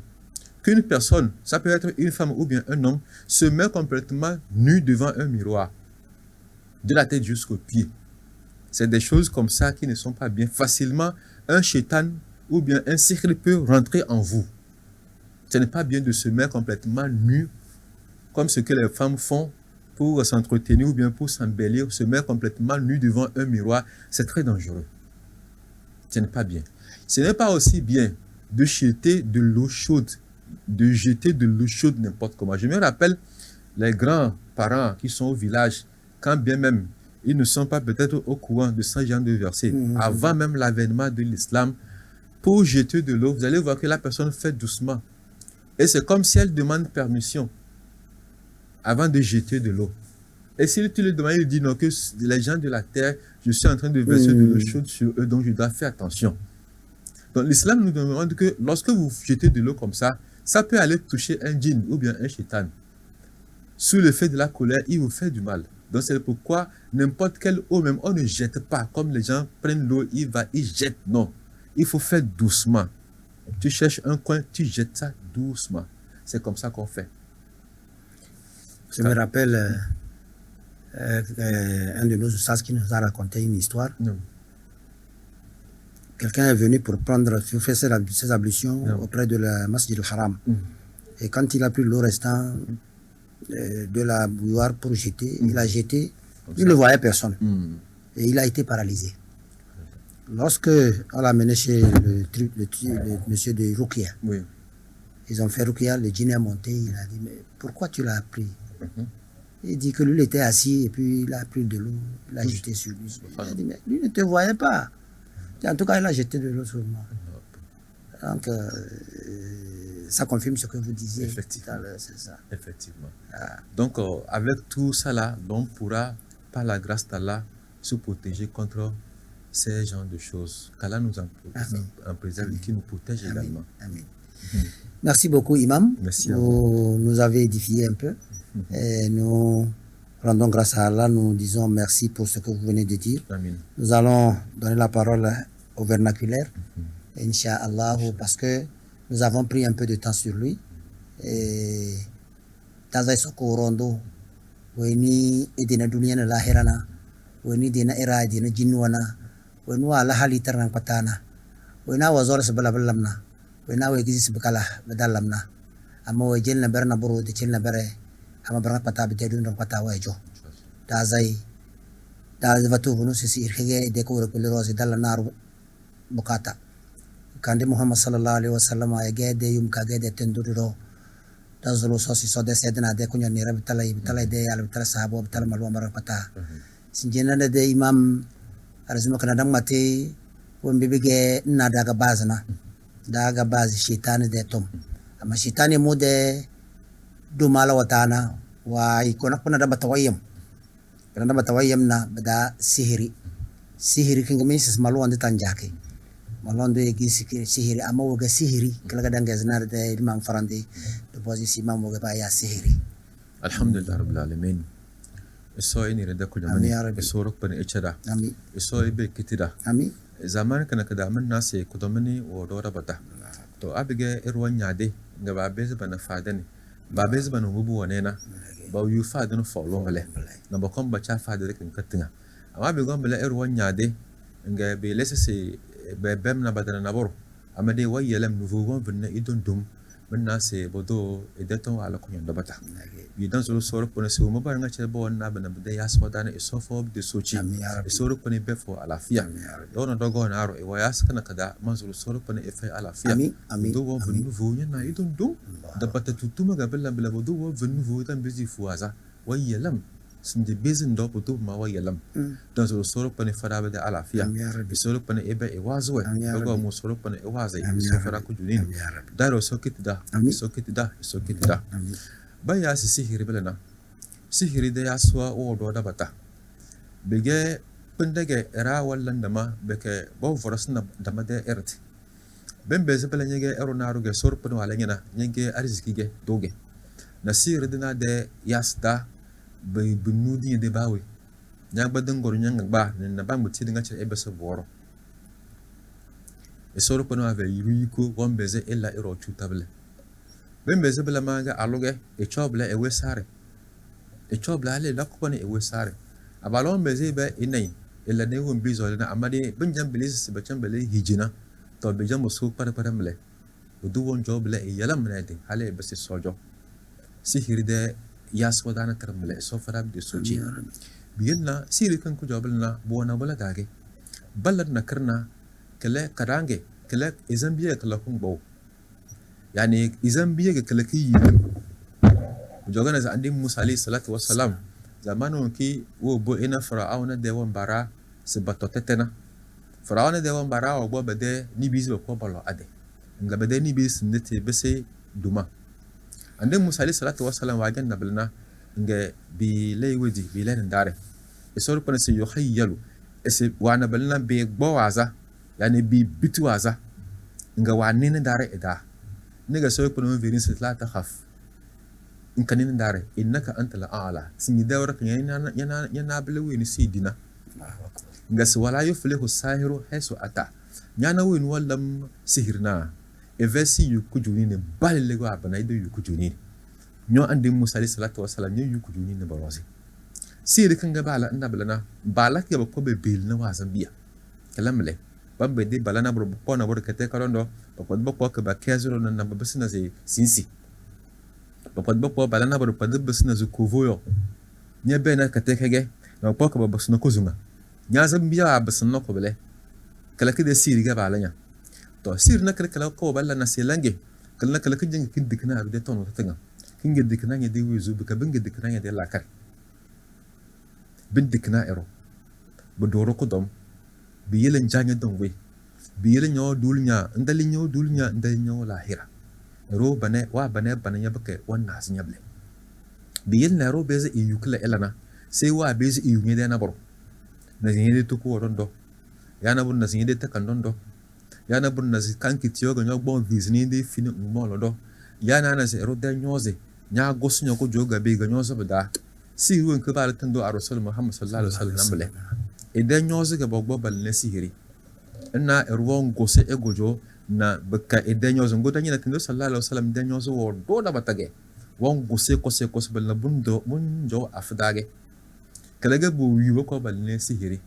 qu'une personne, ça peut être une femme ou bien un homme, se met complètement nu devant un miroir, de la tête jusqu'aux pieds. C'est des choses comme ça qui ne sont pas bien. Facilement, un shaitan ou bien un sihr peut rentrer en vous. Ce n'est pas bien de se mettre complètement nu, comme ce que les femmes font pour s'entretenir ou bien pour s'embellir, se mettre complètement nu devant un miroir. C'est très dangereux. Ce n'est pas bien. Ce n'est pas aussi bien de jeter de l'eau chaude, n'importe comment. Je me rappelle les grands-parents qui sont au village, quand bien même ils ne sont pas peut-être au courant de ce genre de verset. Avant même l'avènement de l'islam, pour jeter de l'eau, vous allez voir que la personne fait doucement. Et c'est comme si elle demande permission avant de jeter de l'eau. Et si tu lui demandes, il dit non, que les gens de la terre, je suis en train de verser de l'eau chaude sur eux, donc je dois faire attention. Donc l'islam nous demande que lorsque vous jetez de l'eau comme ça, ça peut aller toucher un djinn ou bien un shaitan. Sous l'effet de la colère, il vous fait du mal. Donc c'est pourquoi n'importe quelle eau, même on ne jette pas. Comme les gens prennent l'eau, ils jettent. Non, il faut faire doucement. Tu cherches un coin, tu jettes ça doucement. C'est comme ça qu'on fait. Je me rappelle un de nos ustads qui nous a raconté une histoire. Quelqu'un est venu pour faire ses ablutions auprès de la Masjid al-Haram. Et quand il a pris l'eau restant de la bouilloire pour jeter, il a jeté, il ne voyait personne. Et il a été paralysé. Lorsque on l'a amené chez le monsieur de Rukia, Oui. ils ont fait Rukia, le djinn est monté, il a dit, mais pourquoi tu l'as pris? Il dit que lui, il était assis et puis il a pris de l'eau, il l'a jeté sur lui. Il a dit, mais lui ne te voyait pas. En tout cas, il a jeté de l'eau sur moi. Donc, ça confirme ce que vous disiez tout à l'heure, c'est ça. Effectivement. Donc, avec tout ça là, on pourra, par la grâce d'Allah, se protéger contre ces genres de choses. Qu'Allah nous en préserve et qui nous protège également. Amen. Merci beaucoup, Imam. Merci à vous nous avez édifié un peu. Et nous rendons grâce à Allah. Nous disons merci pour ce que vous venez de dire. Amen. Nous allons donner la parole au vernaculaire, Inch'Allah, parce que nous avons pris un peu de temps sur lui. Et Tazai Soko Rondo, Weni Edina Dunia Lahirana, Weni Dina Era, Dina Jinwana, Wenua Lahali Terang Patana, Wena was sebelah belamna, Wena Wegis Bekala, Bedalamna, Amo Jil Berna Buru, the Chilna Bere, Amabra Pata, Bedun Patawajo, Tazai, Tazvatu, Nusi, Hege, Deco, Rosi, Dalanaru, Bukata. Kandi Muhammad sallallahu alaihi wasallam ay gede yum ka gede tenduro da zulu sosi so de sedna de kunya ni rabi talay de yalla bitala sahabo bitala malwa mara pata sinjena de imam arzuma kana dang mate won bibige na daga bazna daga baz shaytan de tom amma shaytan mu de du mala watana wa ikona kuna da batawayam na bada sihiri kinga misis malwa de tanjake Malondo gisi sihiri ama woga sihiri kala gadanga znar de imam farandi de position imam woga ba ya sihiri alhamdulillah rabbil alamin so ini reda ko jamani so rok pan echada ami so ibe kitida ami zaman kana kada man nase ko domani wo dora bata to abige irwan nyade ga ba bez bana fadani ba bez bana mubu wanena ba yu fadano fo longale na ba kom ba cha fadare kin katinga amma be gombele irwan nyade nga be lesese bem na badana nabor amade wayelam nouveau gon venna idon dum menna se bodo edeton ala kunyon dabata bidan so soro pone se mo bar nga che bo na bana de yaswa dana isofo de sochi soro pone befo ala fia dono dogo na ro e wayas kana kada manzuru soro pone e fe ala fia do wo venna nouveau na idon dum dabata tutuma ga bella bella bodo wo venna nouveau dan bezi fuaza wayelam sindi bezin do bodo ma wayelam dan so soro pone fara be ala fia soro pone ebe e wazwe dogo mo soro pone e wazai so fara ku junin daro sokitida baya si sihiri belana sihiri de yaswa o do da bata bege pendege era wallan dama beke bo forasna dama de ert ben beze belanyege ero naru ge soro pone wala ngena nyege arziki ge doge na sihiri dina de yasda be bunudi de bawe nyagba dengor nyanga ba na bangu ti dinga che ebese boro e soro pone wa ve yiko wombeze ella ero chutable ben beze bela manga aluge e choble e wesare e choble ale lakopane e wesare abalon beze be inai ella ne won bizo na amade benjam bilis be chambele hijina to be jam so para mle du won joble e yalam nade hale be se sojo sihirde yaswa dana termle so fara de soji biyinna siri kan ku joblna bona bala dage balad na karna kale karange kale izambiya kala kun bo yani izambiya kala ki jogana za andi musa alayhi salatu wassalam zamanu ki wo bo ina farauna de won bara se batotetena farauna de won bara wo bo bede ni bizi ko balo ade nga bede ni bizi nete bese duma ande musa alayhi salatu wassalam wajan nablna nga bi leywedi bi len dare e sor pone se yukhayyalu e se wana balna be gbawaza yani bi bitwaza nga wanene dare eda nega sor pone verin se la takhaf in kanin dare innaka anta la a'la sin dawra yana belewi ni sidina nga se wala yuflihu sahiru hasu ata yana win wallam sihirna e vesi yukujuni ne balle go abana ido yukujuni nyo andi musa alayhi salatu wassalam nyo yukujuni ne barosi siri kanga bala anda balana bala ke ko be bil na wazambiya kalamle bambe de bala na bro ko na bro kete karondo ko ko ba kezuro na babsina ze sinsi ko bala na bro pad babsina zu kuvoyo nya be na kete kege na ko babsina ko zunga nya zambiya babsina ko bele kala ke de siri ga balanya to sir na kala ko balla na selange kala ke jeng kin dikna de ton tanga kin ge dikna nya de wizu ka bin ge dikna nya de la kar bin dikna ero bu doro ko dom bi yelen janya dom we bi yelen nyo dulnya ndali nyo dulnya ndali nyo lahira ero bane nya bake wanna sinyable bi yel na ro beze i yukla elana sai wa beze i yunye de na boro na zinye to ko rondo yana bun na zinye de takandondo yana bun na kanki tiyo ga nyogbo vizni de fini mo lodo yana na se ro de nyoze nya gosu nyoko joga be ga nyozo bada si ruwan ka ba tando a rasul muhammad sallallahu alaihi wasallam bale idan nyoze ga bogbo bal ne sihiri ina ruwan gose egojo na baka idan nyoze ngoda nyina tando sallallahu alaihi wasallam idan nyoze wo do da batage won gose kose bal na bundo munjo afdage kalaga bo yuba ko bal ne sihiri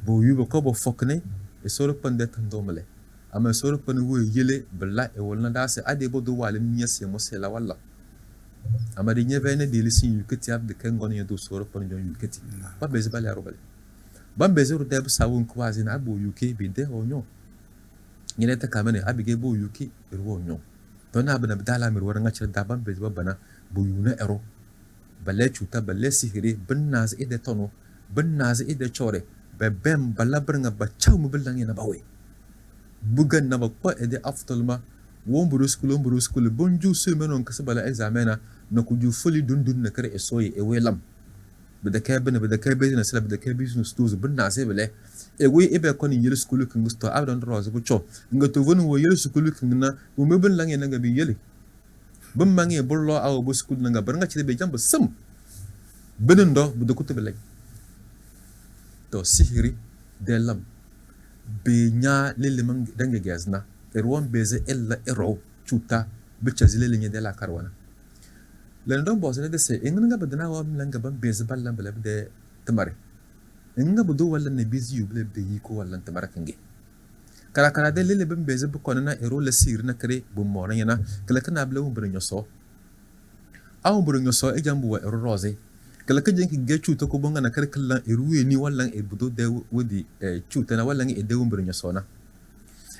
bo yuba ko bo fokne e soro pande tando male ama soro pan wo yele balla e wolna da se ade bo do wale nya se mo se la walla ama de nyeve ne deli sin yukati ab de kan gon yedo soro pan jon yukati ba beze bale arobale ba beze ro deb sawun ko azina abo yuke bi de onyo nyene ta kamane abige bo yuke ro onyo to na bana bidala mir war ngachir da ban beze bana bo yuna ero balle chuta balle sihiri bin naz ide tono bin naz ide chore bebem balla brnga ba chaw mu bilang yana bawe bugan na bakwa ede aftalma womburu skulu bonju sumenon kasbala examena na kuju fuli dundun na kare esoyi e welam bida kabe na sala bida kabe no stuz bin na se bele e we ebe koni yel skulu kin gusto abdan roz bu cho ngato wonu wo yel skulu kin na wo me bin lange na ga bi yele bin mange bullo aw bu skulu nga bar nga ci be jamba sam binin do bu kutu bele to sihiri delam be nya lele man dange gazna erwan beze ella ero chuta bicha zilele nya de la karwana lendon bosne de se inga badana wa langa ban beze ballan bele de tamare inga budu wala ne bizi yu bele de yiko wala tamara kange kala de lele ban beze bu konana ero la sir na kare bu mona yana kala kana bele bu nyoso aw bu nyoso e jambu wa ero rose kala ka jenki ge chuta ko bonga na kare kala eruwe ni wala e budu de wodi chuta na wala e de bu nyoso na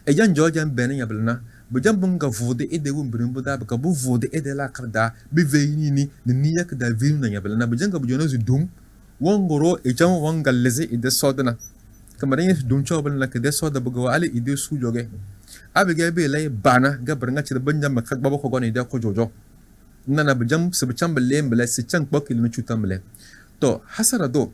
e jan jojan benen yablna bu jambun ga vode e de wumburin bu da ka bu vode e de la karda bi veyni ni ni yak da vim na yablna bu janga bu jona zu dum wongoro e jam wangal leze e de sodna kamar yin dum chobal la ka de soda bu ga ali e de su joge abi ga be lay bana ga bar nga ci ban jam ka baba ko gone de ko jojo nana bu jam su chambal le mbele si chan bokil no chutamle to hasara do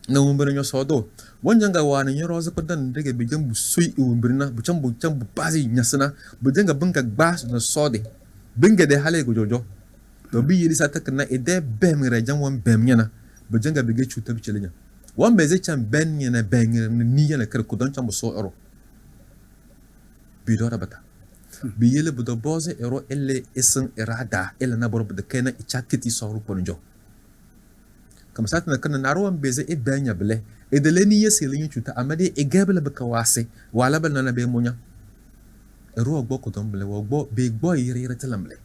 na wumburin yo sodo wanjanga wana nyoro za ko dan dege be jambu sui wumbirna bu chambu bazi nyasana bu janga bunga gbas na sode bunga de hale go jojo to bi yiri sata kana ede bem re jam won bem nyana bu janga be ge chuta bi chelinya wan be ze cham ben nyana ben ni yana kar ko don chambu so ero bi do rabata bi yele bu do boze ero elle esen irada elle na bor bu de kana ichakiti so ru ponjo kama satna kana narwan beze e benya bele e de leni yeselin chuta amade e gabela baka wase wala bal na be munya ero ogbo ko don bele ogbo be gbo yire talamle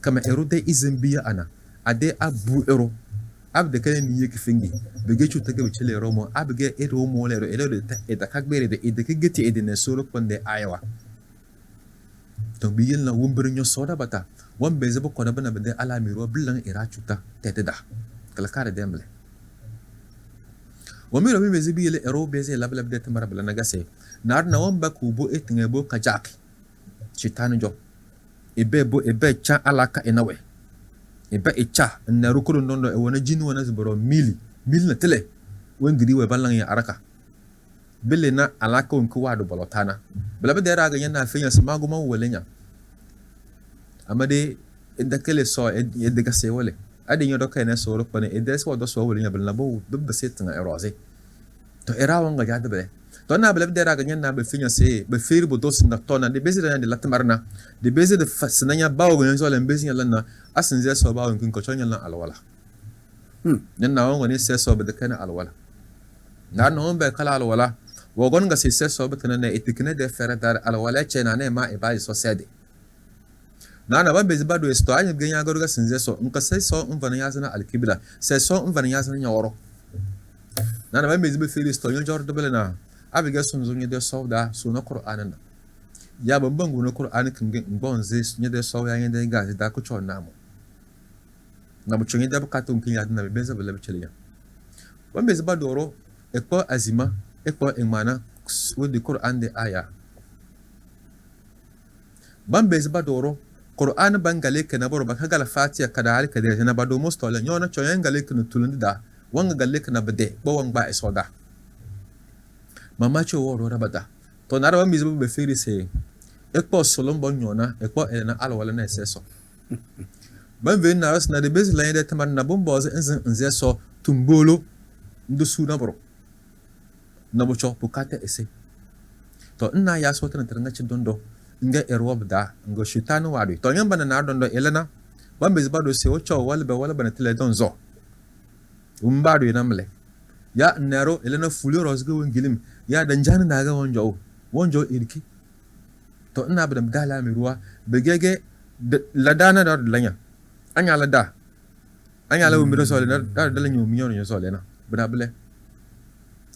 kama ero de izimbiya ana ade abu ero abde kane ni yeki fingi be ge chuta ge chele ero mo abge ero mo lero ero de e da kagbere de e de kegeti e de ne solo konde ayawa to bi yel na wumbir nyo soda bata wan beze bo ko na bana be ala mi ro bilan ira chuta teteda kala kare demble wamiro mi beze bi yele ero beze labla de tamara bala nagase nar na wamba ku bo etinga bo kajak chitanu jo ebe cha alaka enawe ebe echa na rukuru ndondo e wona jinu wona ziboro mili na tele wengiri we balan ya araka bele na alaka on ku wado bolotana bala be dera ga yana fenya samago man welenya amade endakele so edega se wole ade nyodo kayna so ro pane edes wado so welenya bala bo be setinga erose to era wanga jade be to na bala be dera ga yana be fenya se be feri bo dos na tona de bezira de latmarna de bezira de fasnanya bawo ga so len bezira lanna asin ze so bawo kin ko chonya lan alwala nanna wongo ne se so be de kana alwala na no be kala alwala wogon ga se so be kana ne etikne de fere dar alwala chena ne ma e ba so sede na ban be zibado esto anya ga nya ga sin ze so nka se so mvana yazana alkibla se so mvana yazana nyaworo na ban be zibe feri sto nyo jor de belena abiga sun zo de sauda suna qur'anin ya babban gona qur'ani kan ga bon zai sun de sauya yin da ga da ku chon namu na bu chon da bukatun kin ya na be zabala biceliya ban be zaba doro ekpo azima ekpo imana wodi qur'an de aya ban be zaba doro qur'an ban gale kana boro ba kaga fatiha kada hal kada na ba do mustola nyona chon yan gale kana tulun da wanga gale kana bade bo wang ba isoda mama cho woro rabada to na rawa mizu be feri se ekpo solon bon nyona ekpo ena ala wala na seso ban ve na ras na de bez la yede tamar na bon boze nze so tumbolo ndu su na bro na bo cho bukata ese to ina ya so tan taranga ci dondo nga erwo bda ngo shitanu wadu to nyamba na dondo elena ban bez bado se wo cho wala bana tele don zo umbado ina mle ya nero elena fulio rosgo wengilim ya dan jana daga wonjo irki to ina bada dala mi ruwa begege ladana da lanya anya lada anya lawo mi sole na da lanyo mi nyo sole na bada bele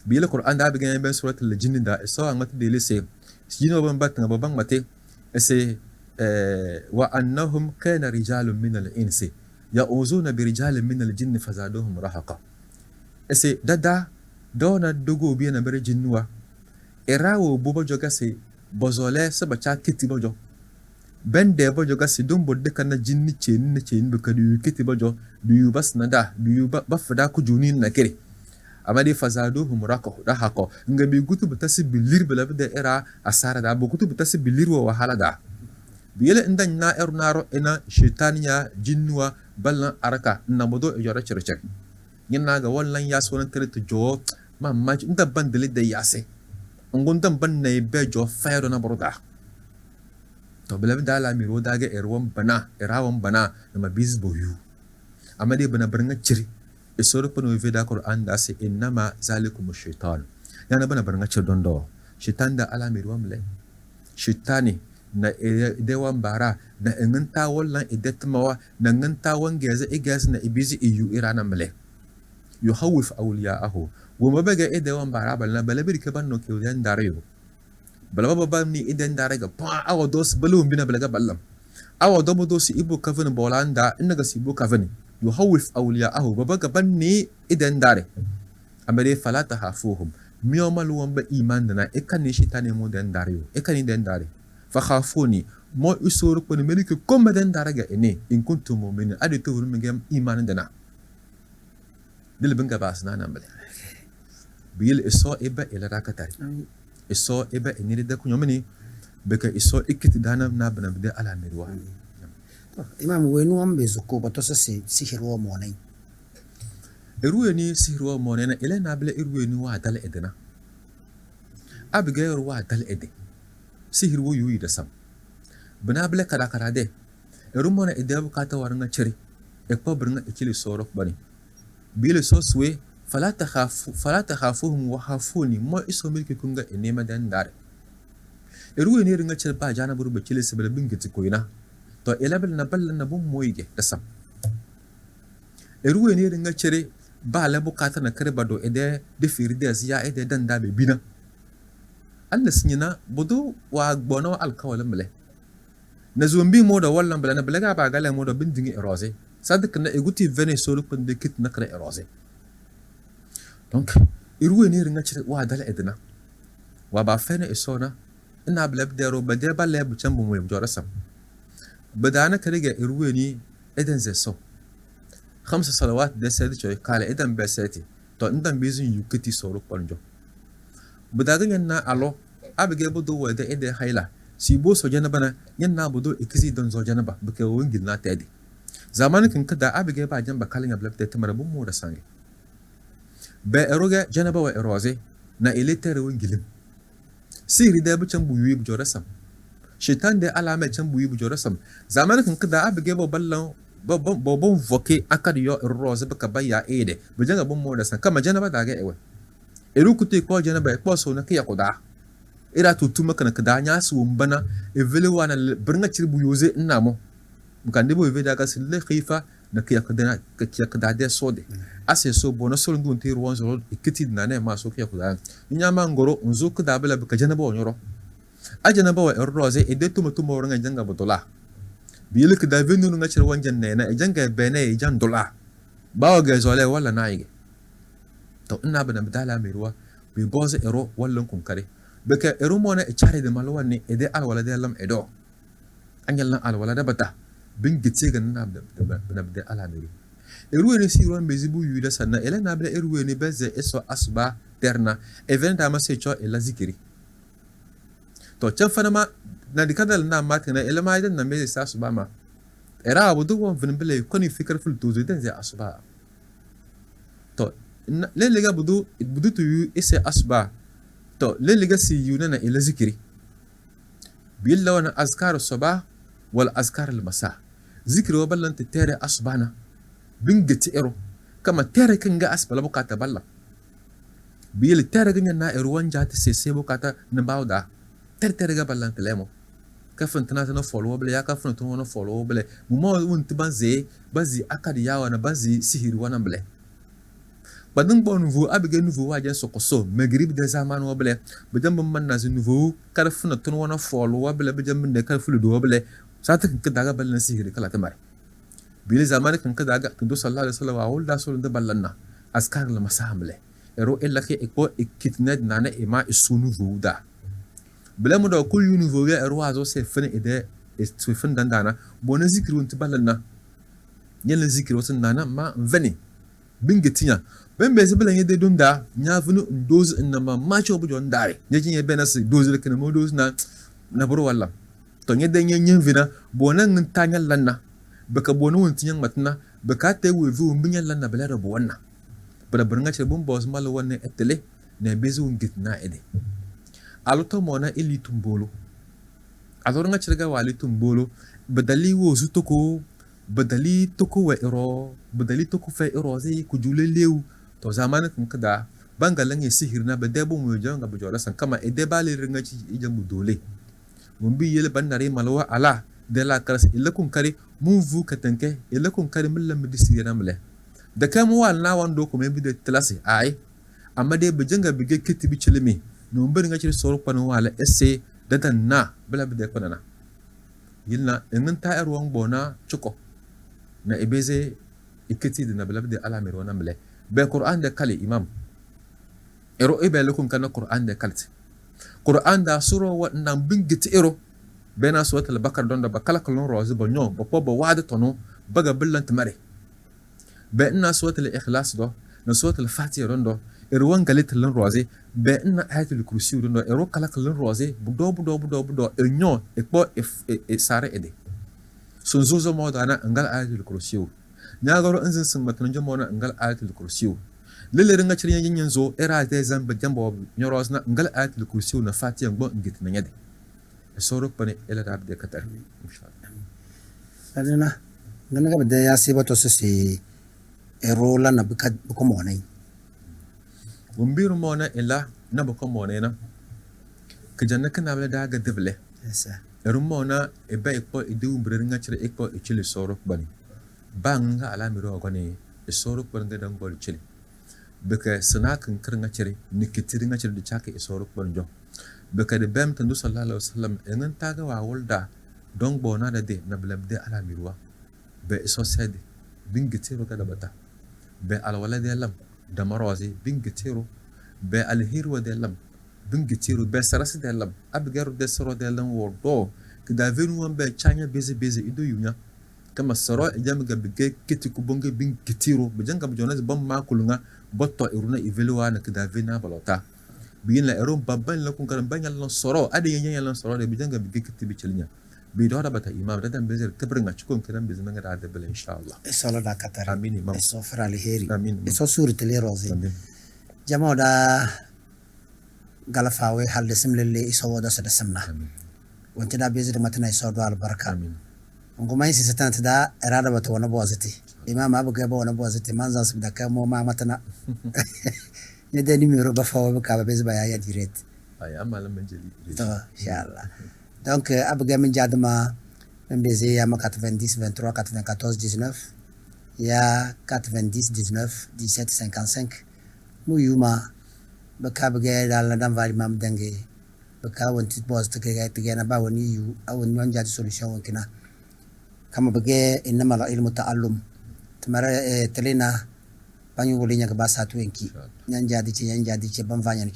bile qur'an da begege ben suratul jinn da so an mata dele se jino ban batanga babang mate ese wa annahum kana rijalun min al-insi ya'uzuna bi rijalin min al-jinni fazaduhum rahaqa ese dada dona dogo bi na bere jinnuwa erawo bobo joga se bozole saba cha kiti bojo ben de bojo ga se dum bodde kana jinni ceni be kadu kiti bojo du bas nada du ba fada ku juni na kire amadi fazaduhum rahaqa nga bi gutu batasi bilir bela de era asara da bo gutu batasi bilir wa wahala da biyele ndan na ernaro ina shaytaniya jinnuwa ballan araka na modo yora circe yinna ga wallan ya sonan tare to jo mamma inda bandali da yase ngun dan ban ne be jo fayro na broda to bela da la miro da ga erwan bana na mabiz boyu amade bana barnga ciri isoro pono veda qur'an da se innama zalikum shaytan yana bana barnga cir dondo shaytan da ala miro mle shaytani na dewan bara na nganta wallan idetmawa na nganta wangeza igaz na ibizi iyu irana mle yuhawif awliyaahu wama baga dewan bara balna balabir ke banno ke yan darayo balaba babni idan daraga pa awo dos balum bina balaga ballam awo dobo dos ibu kafin bolanda innaga sibu kafin yuhawif awliyaahu babaga banni idan dare amare fala tahafuhum miyomal wamba iman dana ikani shitane mo den darayo ikani den dare fa khafuni mo usuru ko melike komma den daraga ene in kuntum mu'minin adi to wurmi gam iman dana dil binga basna nan bale bil iso iba ila rakatari iso iba iniri da kunyomini beka iso ikiti dana na bana bide ala mirwa imam wenu ambe zuko bato se sihirwa monai eruweni sihirwa monai na ila na bale eruweni wa dal edena abiga wa dal ede sihirwo yuyi da sam bana bale kada de erumona ede bukata waranga chere ekpo bringa ikili sorok bani bile soswe fala takhafuhum wa khafuni mo iso milki kunga enema dan dare eruwe ne ringa cire ba jana buru bakile se bala bingiti koina to elabel na ballan na bum moyige da sam eruwe ne ringa cire ba la bukata na kare bado ede de firide ziya ede dan da be bina Allah sinyina bodo wa gbono alkawalan male na zombi mo da wallan bala na balaga ba gala mo da bindingi erose sadik na eguti vene solo pende kit na kare erose donc iruwe ni ringa cire wa dala edna wa ba fene isona ina blab dero ba de ba leb chambu mo jora sam badana kariga iruwe ni eden zeso 5 salawat de sedi choy kala eden beseti to ndan bizin yukiti solo ponjo badaga na alo abige bodo wa de ede hayla si bo so janaba na yanna bodo ikizi don zo janaba bake wongil na tedi zamanin kin kada abige ba jamba kalin blab de tamara bum mo da sange ba eroga janaba wa eroze na eletere wongilim siri da bu can buyi bu jorasam shaitan da alama can buyi bu jorasam zamanin kan kada abige bo ballan bo voke akad yo eroze baka baya ede bu janga bum mo da san kama janaba da ga ewe erukuti ko janaba ko so na kiya koda ira tutuma kana kada nya su mbana evele wana birnga cirbu yoze ina mo mukande bo eveda ga sille khifa na kia kada de sode ase so bona so ndun te ruwan zo ikiti na ne ma so kia kuda nya ma ngoro unzu kuda bela ka jana bo nyoro a jana bo roze e de tumo nga janga botola biile kuda venu nga chira wanjan ne na e janga bene e jan dola bawo ga zole wala na yige to ina bana bidala mai ruwa bi boze ero wallan kun kare beka ero mo na e chare de malwan ne e de alwala de lam edo anyal na alwala da bata bin gitse ga na da alamiri eruwe ne si ruwan bezibu yuda sanna ele na bla eruwe ne beze eso asba terna even da ma se cho ela zikiri to can fana ma na dikadal na matina ele ma idan na me sa asba ma era abu du won vin bele koni fikar ful tuzo den ze asba to le lega budu tu yu ese asba to le lega si yuna na ela zikiri bil lawana azkar sabah wal azkar al masa zikri wa ballan tere asbana bingati ero kama tere kinga asbala bukata balla bil tere ganya na ero wanja ta sese bukata na bawda tere ga ballan telemo ka fantana na follow bele ya ka fantana na follow bele mu ma won tibanze bazi akadi yawa na bazi sihiri wana bele badin bon nouveau abige nouveau wajen sokoso magrib de zaman wa bele bidam man na nouveau ka fantana wana follow bele bidam de ka fulu do bele sata kan daga ballan sihiri kala tamare bili zamani kan daga kan do sallallahu alaihi wasallam wa da so da ballanna askar la masamle ero ella ke eko ikitned nana ima isunu vuda bela mu da kul yunu vuga ero azo se fene ide is fin dandana bona zikri wonti ballanna yalla zikri wasan nana ma veni bingetinya ben be se belan yede dunda nya vunu ndoz inma ma cho bu jon dare nyeji ye benas doz le kan mo doz na buru wallam to nyede nyen vina bona ngin tanya lanna baka bona won tinyan matna baka te we vu mbinya lanna bela da bona bala burnga che bum boss mal wonne etele ne bezu ngitna ede aluto mona ili tumbolo alor nga chirga wali tumbolo badali wo zutoko badali toko we ero badali toko fe ero zai kujule lew to zamana kun kada bangalan ye sihirna ba debo mu janga bu jola san kama ede bale ringa ci ijamu dole mun bi yele bandare malwa ala de la kras illa kun kare mun vu katanke illa kun kare mun lam disira male da kam wal na wando ko me bi de tlasi ay amma de bijanga bige kitibi chilimi no mbir nga ci soro pano wala esse dadan na bala bi de ko na yilna ngin ta erwan bona chuko na ibeze ikiti de na bala bi de ala mer wana male be qur'an de kali imam ero ibe lakum kana qur'an de kalti qur'an da suro wa nan bingiti ero bena suwat al-bakar don da bakala kalon rozi bonyo bopo bo wada tono baga billant mare be ina suwat al-ikhlas do na suwat al-fatiha don do irwan galit lan rozi be ina ayatul kursi don do ero kala kalon rozi budo enyo ekpo sare ede so zozo mo dana ngal ayatul kursi nya garo inzin sun matan jamo na ngal ayatul kursi lele ringa cirin yin zo era de zan be jambo nyoros na ngal ayatul kursi na fatiha gbo ngit na nyade soro pane ela rabde katar inshallah adena ngana ga de ya siba to se erola na buko monai wumbiru mona ela na buko mona na kajanna kana bla daga deble esa mona e ba ko idu mbrenga cire e ko chile soro bani banga ala miro gone e soro banga dan gol chile beka sanakan kirnga cire nikitiringa cire de chake e soro banjo beka de bem tandu sallallahu alaihi wasallam en taga wa wolda donc bona da de na blabde ala mirwa be so sede bingitiro kada bata be al walade lam da marozi bingitiro be al hirwa de lam bingitiro be sarasi de lam abgaru de soro de lam wordo kida venu wan be chanya beze ido yunya kama soro jam ga bige kiti ku bonge bingitiro be janga be jonas bam makulunga botto iruna ivelwa na kida vena balota biyin la eron babban la kun karan banyan lan soro ade yan lan soro de bijanga bi kiti bi chilinya bi do bata imam da dan bezer kabringa cikon kiran bizin nga da bela inshallah solo da katar amin imam so fra al heri amin so surati le rozi amin jamo da galafawe hal de simlele iso wada sada samna wonti da bezer matana iso do al baraka amin ngoma isi satanta da irada bata wana bozati imam abu ga ba wana bozati manzan su da kamo ma matana yadda ni miro ba fawo ka ba bezba ya direct ay amala manjeli to inshallah donc abga min jadma même beze ya 90 23 94 19 il y a 90 19 17 55 mu yuma baka bage da la dan vari mam dange baka wonti boss tige na ba woni yu awon non jadi solution wonkina kama bage inma la ilmu ta'allum tamara telena banyu woli nya ba satu enki nyan jadi ci ban vanya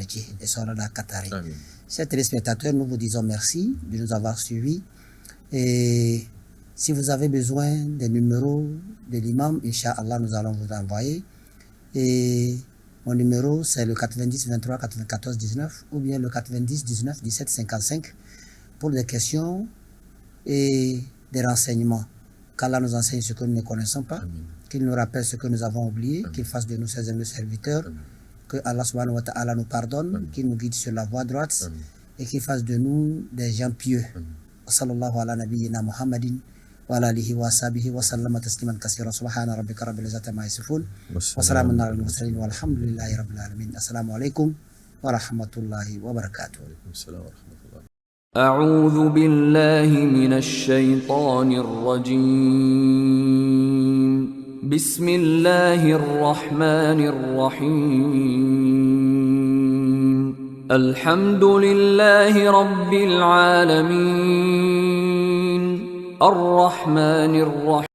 ci et sora da katari. Chers téléspectateurs, nous vous disons merci de nous avoir suivis. Et si vous avez besoin des numéros de l'imam, Inch'Allah, nous allons vous envoyer. Et mon numéro, c'est le 90 23 94 19 ou bien le 90 19 17 55 pour des questions et des renseignements. Qu'Allah nous enseigne ce que nous ne connaissons pas, qu'il nous rappelle ce que nous avons oublié, qu'il fasse de nous ses amis serviteurs. Que Allah subhanahu wa ta'ala nous pardonne, qu'il nous guide sur la voie droite et qu'il fasse de nous des gens pieux. Sallallahu ala nabiyyina Muhammadin wa ala alihi wa sahbihi wa sallama tasliman kaseera. Subhana rabbika rabbil izzati amma yasifun wa salamun ala al-mursalin walhamdulillahi rabbil alamin. Assalamu alaikum wa rahmatullahi wa barakatuh. أعوذ بالله من الشيطان الرجيم بسم الله الرحمن الرحيم الحمد لله رب العالمين الرحمن الرحيم